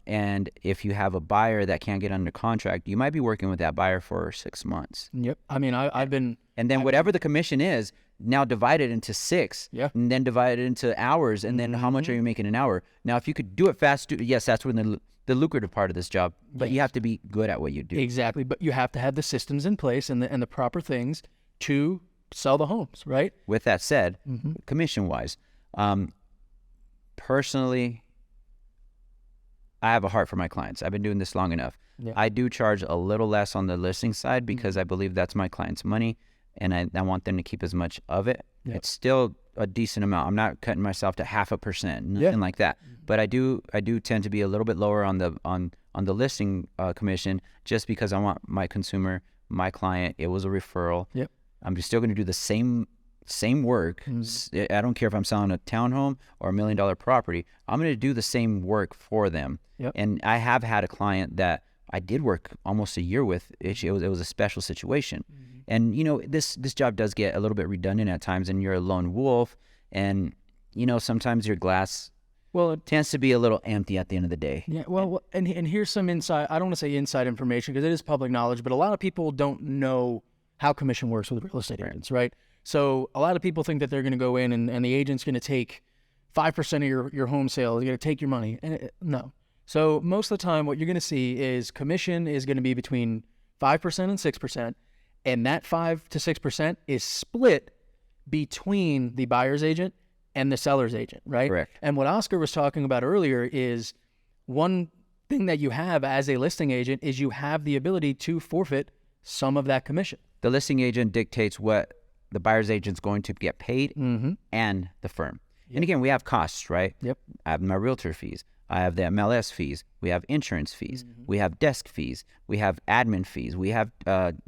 And if you have a buyer that can't get under contract, you might be working with that buyer for 6 months. I mean, I've been... And then whatever the commission is, now divide it into 6, and then divide it into hours, and then how much are you making an hour? Now, if you could do it fast, yes, that's when the lucrative part of this job, but you have to be good at what you do. Exactly, but you have to have the systems in place and the proper things to sell the homes, right? With that said, commission-wise, personally, I have a heart for my clients. I've been doing this long enough. I do charge a little less on the listing side because I believe that's my client's money, and I want them to keep as much of it. It's still a decent amount. I'm not cutting myself to 0.5%, nothing like that. But I do tend to be a little bit lower on the listing commission, just because I want my consumer, my client. It was a referral. I'm just still going to do the same work. I don't care if I'm selling a townhome or $1 million property. I'm going to do the same work for them. And I have had a client that I did work almost a year with. It was a special situation. And, you know, this job does get a little bit redundant at times, and you're a lone wolf. And, you know, sometimes your glass tends to be a little empty at the end of the day. And here's some inside, I don't want to say inside information because it is public knowledge, but a lot of people don't know how commission works with real estate agents, right? So a lot of people think that they're going to go in and the agent's going to take 5% of your home sale. They're going to take your money. And no. So most of the time, what you're going to see is commission is going to be between 5% and 6%. And that 5 to 6% is split between the buyer's agent and the seller's agent, right? Correct. And what Oscar was talking about earlier is one thing that you have as a listing agent is you have the ability to forfeit some of that commission. The listing agent dictates what the buyer's agent's going to get paid and the firm. And again, we have costs, right? I have my realtor fees. I have the MLS fees. We have insurance fees. We have desk fees. We have admin fees. We have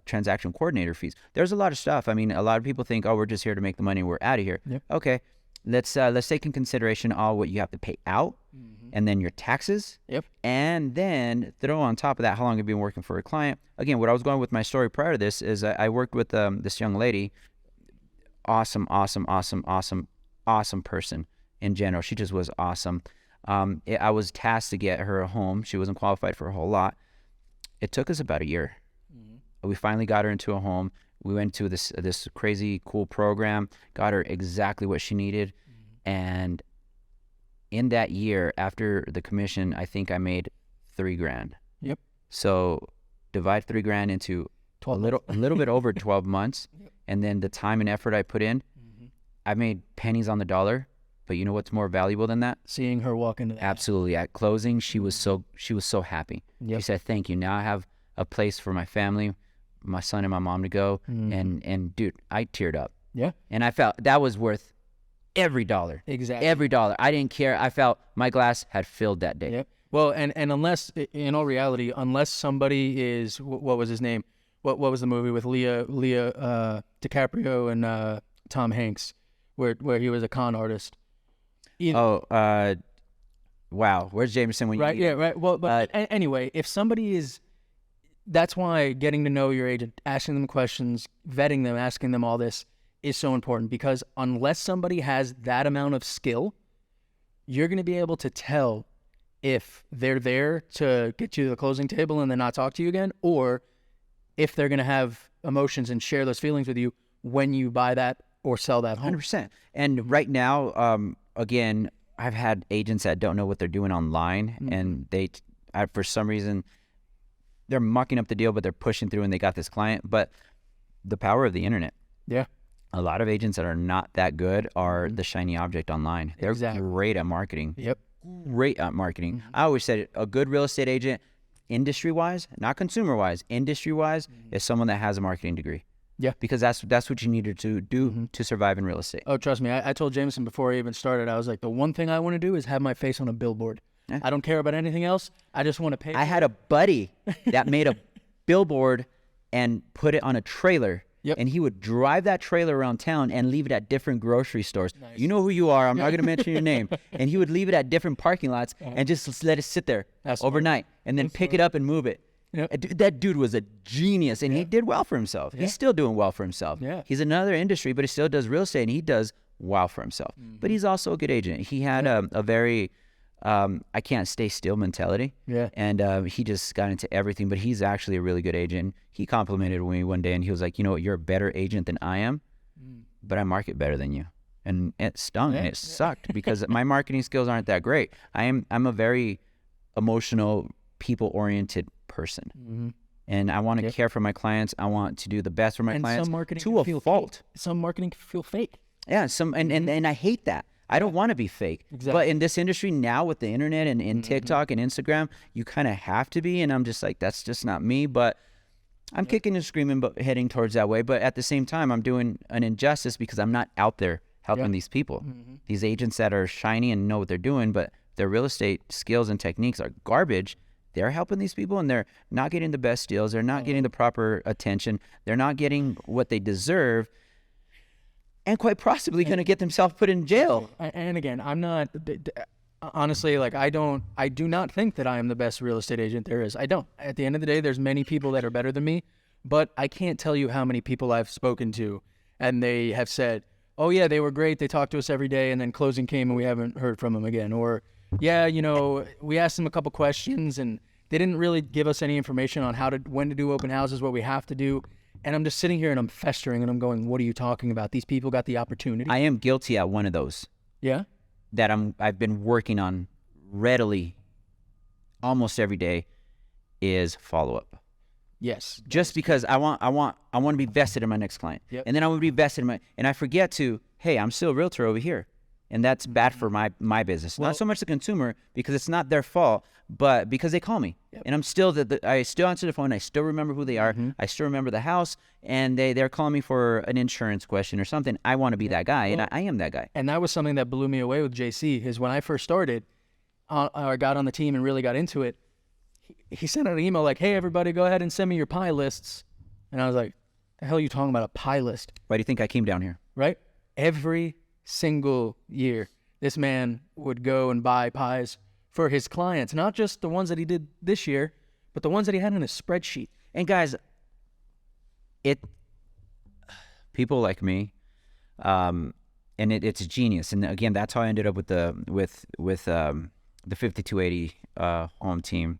transaction coordinator fees. There's a lot of stuff. I mean, a lot of people think, oh, we're just here to make the money. We're out of here. Okay, let's take in consideration all what you have to pay out, and then your taxes. And then throw on top of that how long you've been working for a client. Again, what I was going with my story prior to this is I worked with this young lady. Awesome person in general. She just was awesome. I was tasked to get her a home. She wasn't qualified for a whole lot. It took us about a year. We finally got her into a home. We went to this crazy cool program, got her exactly what she needed. And in that year, after the commission, I think I made $3,000. So divide $3,000 into a little bit over 12 months. And then the time and effort I put in, I made pennies on the dollar. But you know what's more valuable than that? Seeing her walk into that. Absolutely. At closing, she was so happy. Yep. She said, "Thank you. Now I have a place for my family, my son and my mom to go." And dude, I teared up. Yeah. And I felt that was worth every dollar. Exactly. Every dollar. I didn't care. I felt my glass had filled that day. Yep. Well, and unless, in all reality, unless somebody is, what was his name? What was the movie with Leah DiCaprio and Tom Hanks, where he was a con artist? Wow. Where's Jameson when you right? Yeah, right. Well, but anyway, if somebody is, that's why getting to know your agent, asking them questions, vetting them, asking them all this is so important, because unless somebody has that amount of skill, you're going to be able to tell if they're there to get you to the closing table and then not talk to you again, or if they're going to have emotions and share those feelings with you when you buy that or sell that home. 100%. And right now, again, I've had agents that don't know what they're doing online, and for some reason, they're mucking up the deal, but they're pushing through and they got this client. But the power of the internet. Yeah. A lot of agents that are not that good are the shiny object online. They're great at marketing. Yep. Great at marketing. I always said it, a good real estate agent, industry-wise, not consumer-wise, industry-wise, is someone that has a marketing degree. Yeah. Because that's what you needed to do to survive in real estate. Oh, trust me. I told Jameson before I even started, I was like, the one thing I want to do is have my face on a billboard. Yeah. I don't care about anything else. I just want to pay. I had a buddy that made a billboard and put it on a trailer. Yep. And he would drive that trailer around town and leave it at different grocery stores. Nice. You know who you are. I'm not going to mention your name. And he would leave it at different parking lots and just let it sit there overnight and then pick it up and move it. Yep. That dude was a genius, and he did well for himself. He's still doing well for himself. Yeah. He's in another industry, but he still does real estate, and he does well for himself. But he's also a good agent. He had a very I can't stay still mentality. Yeah. And he just got into everything, but he's actually a really good agent. He complimented me one day, and he was like, "You know what? You're a better agent than I am, but I market better than you." And it stung and it sucked because my marketing skills aren't that great. I'm a very emotional, people-oriented person. And I want to care for my clients. I want to do the best for my clients. Some marketing to a fault. Some marketing can feel fake. Yeah, and I hate that. I don't want to be fake. Exactly. But in this industry now with the internet and TikTok and Instagram, you kind of have to be. And I'm just like, that's just not me. But I'm kicking and screaming, but heading towards that way. But at the same time, I'm doing an injustice because I'm not out there helping these people. These agents that are shiny and know what they're doing, but their real estate skills and techniques are garbage. They're helping these people, and they're not getting the best deals. They're not getting the proper attention. They're not getting what they deserve, and quite possibly going to get themselves put in jail. And again, I'm not, honestly, like I do not think that I am the best real estate agent there is. I don't. At the end of the day, there's many people that are better than me, but I can't tell you how many people I've spoken to, and they have said, "Oh yeah, they were great. They talked to us every day, and then closing came and we haven't heard from them again." Or, "Yeah, you know, we asked them a couple questions and they didn't really give us any information on when to do open houses, what we have to do." And I'm just sitting here and I'm festering and I'm going, "What are you talking about? These people got the opportunity." I am guilty at one of those. Yeah. That I've been working on readily almost every day is follow-up. Yes. Just because I want to be vested in my next client. Yep. And then I want to be vested in and I forget to, hey, I'm still a realtor over here. And that's bad for my business. Not so much the consumer, because it's not their fault, but because they call me. Yep. And I'm still I still answer the phone. I still remember who they are. I still remember the house, and they're calling me for an insurance question or something. I want to be that guy, and I am that guy. And that was something that blew me away with JC, is when I first started, I got on the team and really got into it. He sent out an email like, "Hey, everybody, go ahead and send me your pie lists." And I was like, "The hell are you talking about, a pie list?" Why do you think I came down here? Right? Every single year, this man would go and buy pies for his clients, not just the ones that he did this year, but the ones that he had in his spreadsheet. And guys, people like me, and it's genius. And again, that's how I ended up with the 5280 home team,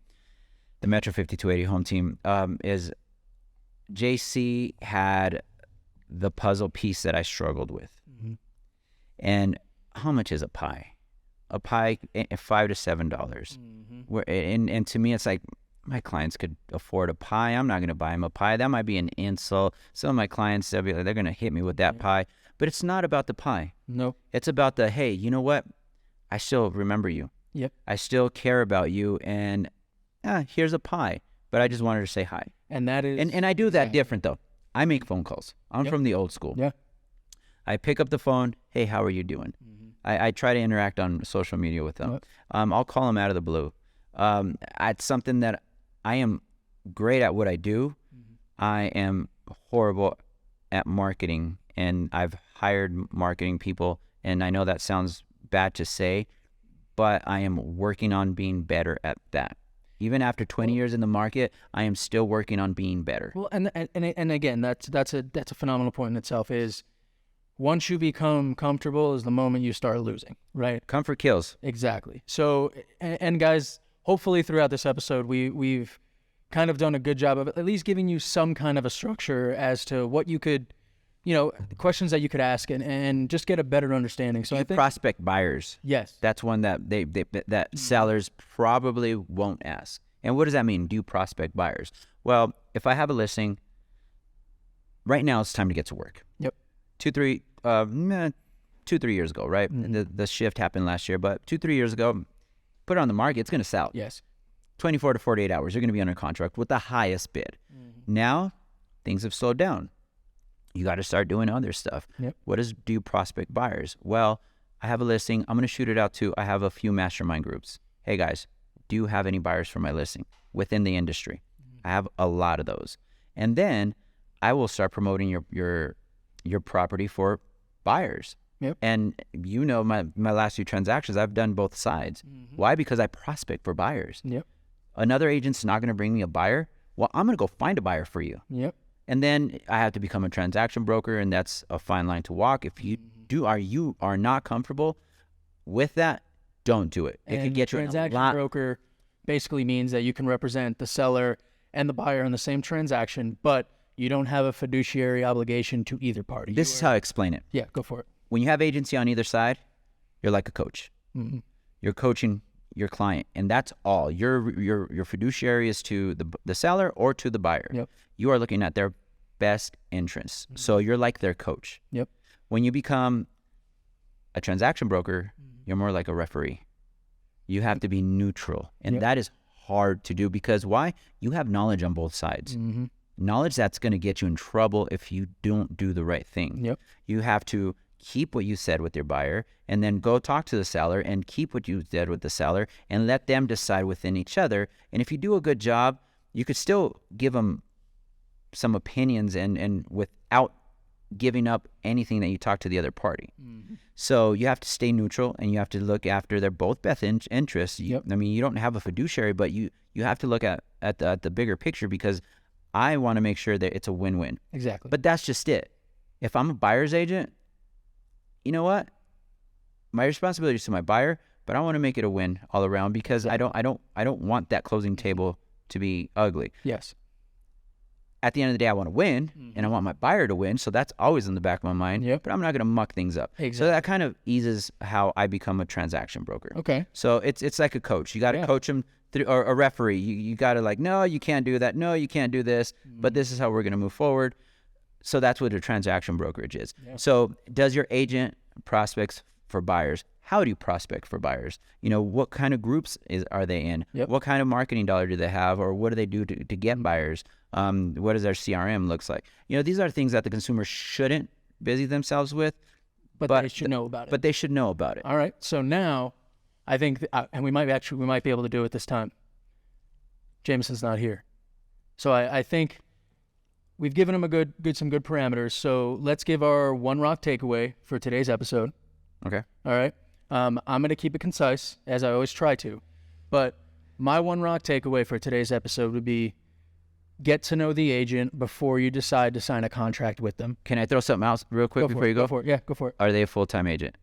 the Metro 5280 home team. Is JC had the puzzle piece that I struggled with. And how much is a pie? A pie, $5 to $7. And to me, it's like, my clients could afford a pie. I'm not going to buy them a pie. That might be an insult. Some of my clients, they're going to hit me with that pie. But it's not about the pie. No. It's about the, hey, you know what? I still remember you. Yep. I still care about you. And here's a pie. But I just wanted to say hi. And that is... And I do that different, though. I make phone calls. I'm from the old school. Yeah. I pick up the phone. Hey, how are you doing? I try to interact on social media with them. I'll call them out of the blue. It's something that I am great at what I do. I am horrible at marketing, and I've hired marketing people, and I know that sounds bad to say, but I am working on being better at that. Even after 20 years in the market, I am still working on being better. Well, and again, that's a phenomenal point in itself. Is once you become comfortable is the moment you start losing, right? Comfort kills. Exactly. So, and guys, hopefully throughout this episode, we've kind of done a good job of at least giving you some kind of a structure as to what you could, questions that you could ask and just get a better understanding. So I think prospect buyers. Yes. That's one that that sellers probably won't ask. And what does that mean? Do prospect buyers? Well, if I have a listing, right now it's time to get to work. Yep. 2-3 years ago, right? The shift happened last year, but 2-3 years ago, put it on the market, it's going to sell. Yes. 24 to 48 hours, you're going to be under contract with the highest bid. Now, things have slowed down. You got to start doing other stuff. Yep. What is do prospect buyers? Well, I have a listing. I'm going to shoot it out to, I have a few mastermind groups. Hey guys, do you have any buyers for my listing within the industry? I have a lot of those. And then I will start promoting your property for buyers. Yep. And my last few transactions, I've done both sides. Why? Because I prospect for buyers. Yep. Another agent's not going to bring me a buyer. Well, I'm going to go find a buyer for you. Yep. And then I have to become a transaction broker, and that's a fine line to walk. If you are not comfortable with that, don't do it. It could get you transaction broker basically means that you can represent the seller and the buyer in the same transaction, but you don't have a fiduciary obligation to either party. This is how I explain it. Yeah, go for it. When you have agency on either side, you're like a coach. You're coaching your client, and that's all. Your fiduciary is to the seller or to the buyer. Yep. You are looking at their best interests. So you're like their coach. Yep. When you become a transaction broker, you're more like a referee. You have to be neutral, and that is hard to do because why? You have knowledge on both sides. Knowledge that's going to get you in trouble if you don't do the right thing. Yep. You have to keep what you said with your buyer and then go talk to the seller and keep what you did with the seller and let them decide within each other. And if you do a good job, you could still give them some opinions and without giving up anything that you talk to the other party. So you have to stay neutral and you have to look after their both best interests. I mean, you don't have a fiduciary, but you have to look at the bigger picture because I want to make sure that it's a win-win. Exactly. But that's just it. If I'm a buyer's agent, you know what? My responsibility is to my buyer, but I want to make it a win all around because I don't want that closing table to be ugly. Yes. At the end of the day, I want to win, and I want my buyer to win, so that's always in the back of my mind. Yep. But I'm not going to muck things up. Exactly. So that kind of eases how I become a transaction broker. Okay. So it's like a coach. You got to coach them through, or a referee. You got to like, no, you can't do that. No, you can't do this. But this is how we're going to move forward. So that's what a transaction brokerage is. Yeah. So does your agent prospects for buyers? How do you prospect for buyers? What kind of groups are they in? Yep. What kind of marketing dollar do they have, or what do they do to get buyers? What does their CRM looks like? This are things that the consumer shouldn't busy themselves with, but they should know about it. But they should know about it. All right. So now, I think, and we might be able to do it this time. Jameson's not here, so I think we've given him some good parameters. So let's give our one rock takeaway for today's episode. Okay. All right. I'm going to keep it concise, as I always try to. But my one rock takeaway for today's episode would be get to know the agent before you decide to sign a contract with them. Can I throw something else real quick before you go? Go for it. Yeah, go for it. Are they a full-time agent?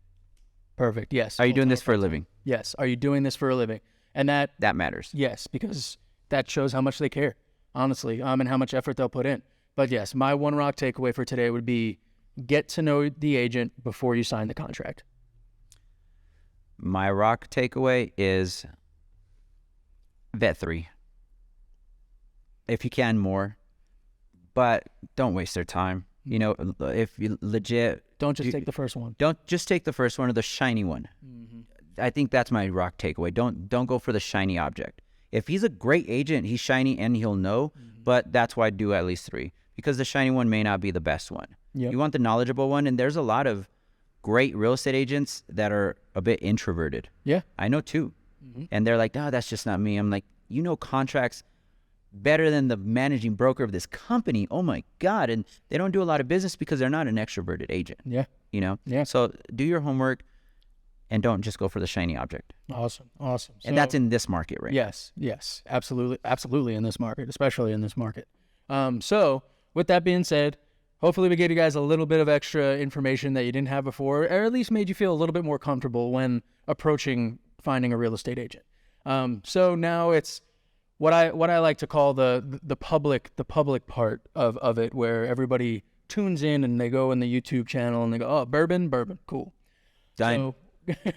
Perfect. Yes. Are you doing this for a living? Yes. Are you doing this for a living? And that matters. Yes, because that shows how much they care, honestly, and how much effort they'll put in. But yes, my one rock takeaway for today would be get to know the agent before you sign the contract. My rock takeaway is vet 3. if you can more, but don't waste their time. You know, if you legit Don't just take the first one. don't just take the first one or the shiny one. I think that's my rock takeaway. Don't go for the shiny object. If he's a great agent, he's shiny and he'll know, but that's why I do at least 3, because the shiny one may not be the best one. Yep. You want the knowledgeable one, and there's a lot of great real estate agents that are a bit introverted. Yeah. I know 2. And they're like, no, that's just not me. I'm like, you know contracts better than the managing broker of this company. Oh my God. And they don't do a lot of business because they're not an extroverted agent. Yeah. You know? Yeah. So do your homework and don't just go for the shiny object. Awesome. And that's in this market right Yes. Absolutely. Absolutely in this market, especially in this market. So with that being said, hopefully we gave you guys a little bit of extra information that you didn't have before, or at least made you feel a little bit more comfortable when approaching finding a real estate agent. So now it's what I like to call the public part of it, where everybody tunes in and they go in the YouTube channel and they go, oh, bourbon, cool. Done. So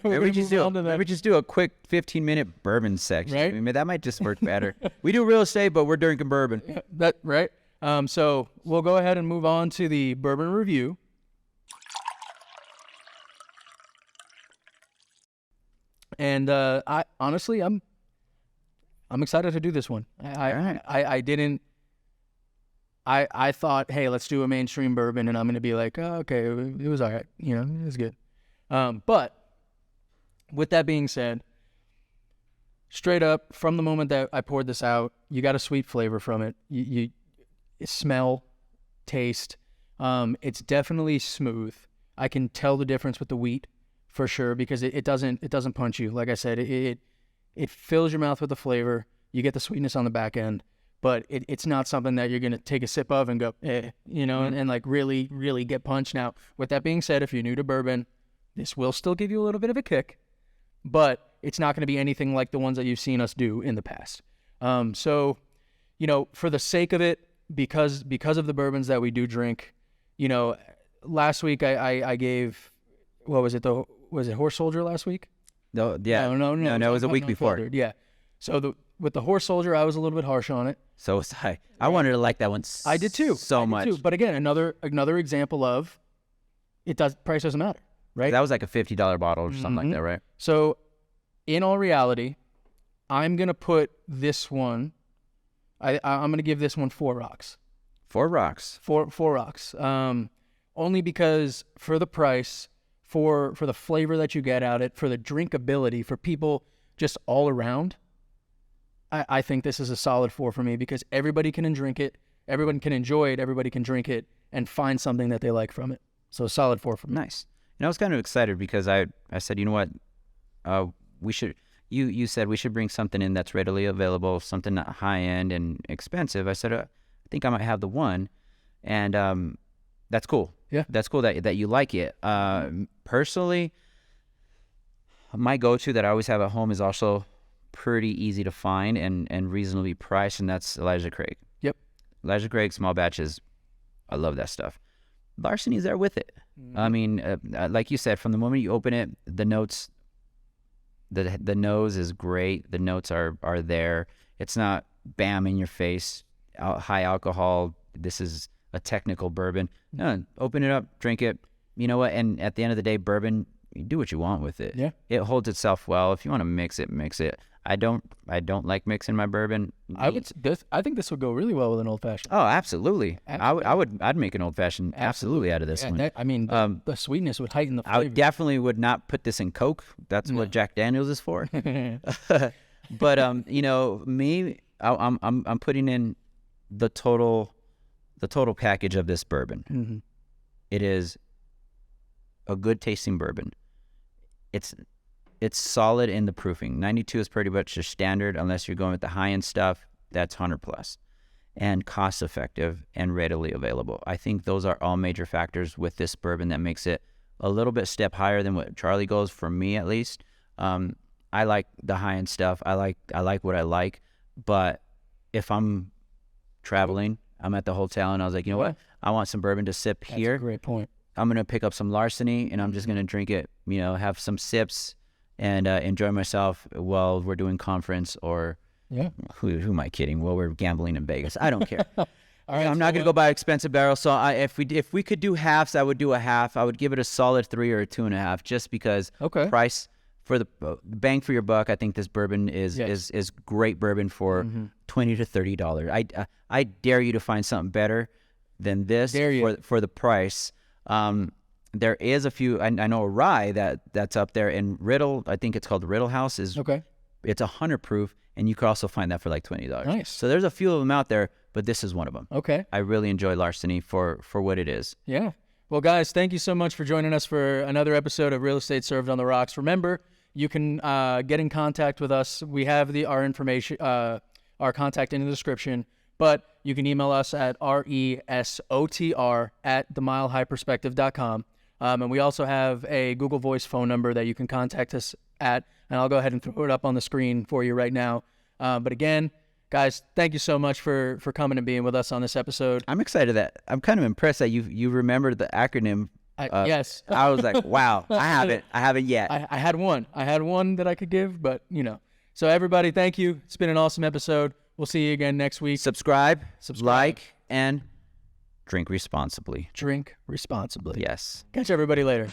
Maybe just do a quick 15-minute bourbon section. Right? I mean, that might just work better. We do real estate, but we're drinking bourbon. That right. So we'll go ahead and move on to the bourbon review. And I honestly, I'm excited to do this one. I thought, hey, let's do a mainstream bourbon, and I'm gonna be like, oh, okay, it was all right, you know, it was good. But with that being said, straight up from the moment that I poured this out, you got a sweet flavor from it. You smell, taste. It's definitely smooth. I can tell the difference with the wheat for sure, because it doesn't punch you. Like I said, it fills your mouth with the flavor. You get the sweetness on the back end, but it's not something that you're gonna take a sip of and go, you know, and like really, really get punched. Now, with that being said, if you're new to bourbon, this will still give you a little bit of a kick, but it's not going to be anything like the ones that you've seen us do in the past. So, you know, for the sake of it, because of the bourbons that we do drink, you know, last week I gave, what was it? Was it Horse Soldier last week? No, yeah. No, it was a week before. Yeah. So with the Horse Soldier, I was a little bit harsh on it. So was I. I wanted to like that one. I did too. So much. But again, another example of price doesn't matter, right? That was like a $50 bottle or something like that, right? So in all reality, I'm going to put this one, I'm going to give this one 4 rocks. 4 rocks. 4 rocks. Only because for the price, for the flavor that you get out of it, for the drinkability, for people just all around, I think this is a solid 4 for me, because everybody can drink it, everyone can enjoy it, everybody can drink it and find something that they like from it. So a solid 4 for me. Nice. And I was kind of excited because I said, you know what, we should, you said we should bring something in that's readily available, something not high end and expensive. I said, I think I might have the one, and that's cool. Yeah, that's cool that you like it. Personally, my go-to that I always have at home is also pretty easy to find and reasonably priced, and that's Elijah Craig. Yep. Elijah Craig small batches. I love that stuff. Larceny's there with it. I mean, like you said, from the moment you open it, the notes, the nose is great. The notes are there. It's not bam in your face, high alcohol. This is a technical bourbon. No, open it up, drink it. You know what? And at the end of the day, bourbon, you do what you want with it. Yeah. It holds itself well. If you want to mix it, mix it. I don't like mixing my bourbon. I think this would go really well with an old fashioned. Oh, absolutely. I'd make an old fashioned absolutely out of this one. I mean, the sweetness would heighten the flavor. I definitely would not put this in Coke. That's what Jack Daniels is for. But you know, me, I'm putting in the total package of this bourbon. Mm-hmm. It is a good tasting bourbon. It's solid in the proofing. 92 is pretty much the standard, unless you're going with the high-end stuff. That's 100 plus, and cost effective and readily available. I think those are all major factors with this bourbon that makes it a little bit step higher than what Charlie goes, for me at least. I like the high-end stuff. I like what I like, but if I'm traveling, I'm at the hotel and I was like, you know what? I want some bourbon to sip here. That's a great point. I'm going to pick up some Larceny and I'm just going to drink it, you know, have some sips and enjoy myself while we're doing conference or Yeah. Who am I kidding? Well, we're gambling in Vegas. I don't care. All right. I'm not going to go buy an expensive barrel. So if we could do halves, I would do a half. I would give it a solid 3 or a 2.5, just because Okay. price for the bang for your buck. I think this bourbon is great bourbon for $20 to $30. I dare you to find something better than this for the price. There is a few. I know a rye that's up there in Riddle. I think it's called Riddle House. It's 100 proof, and you could also find that for like $20. Nice. So there's a few of them out there, but this is one of them. Okay. I really enjoy Larceny for what it is. Yeah. Well, guys, thank you so much for joining us for another episode of Real Estate Served on the Rocks. Remember, you can get in contact with us. We have our information, our contact in the description, but you can email us at resotr@themilehighperspective.com. And we also have a Google Voice phone number that you can contact us at, and I'll go ahead and throw it up on the screen for you right now. But again, guys, thank you so much for coming and being with us on this episode. I'm excited I'm kind of impressed that you remembered the acronym. Yes. I was like, wow, I haven't yet. I had one that I could give, but So everybody, thank you. It's been an awesome episode. We'll see you again next week. Subscribe, like, and drink responsibly. Drink responsibly. Yes. Catch everybody later.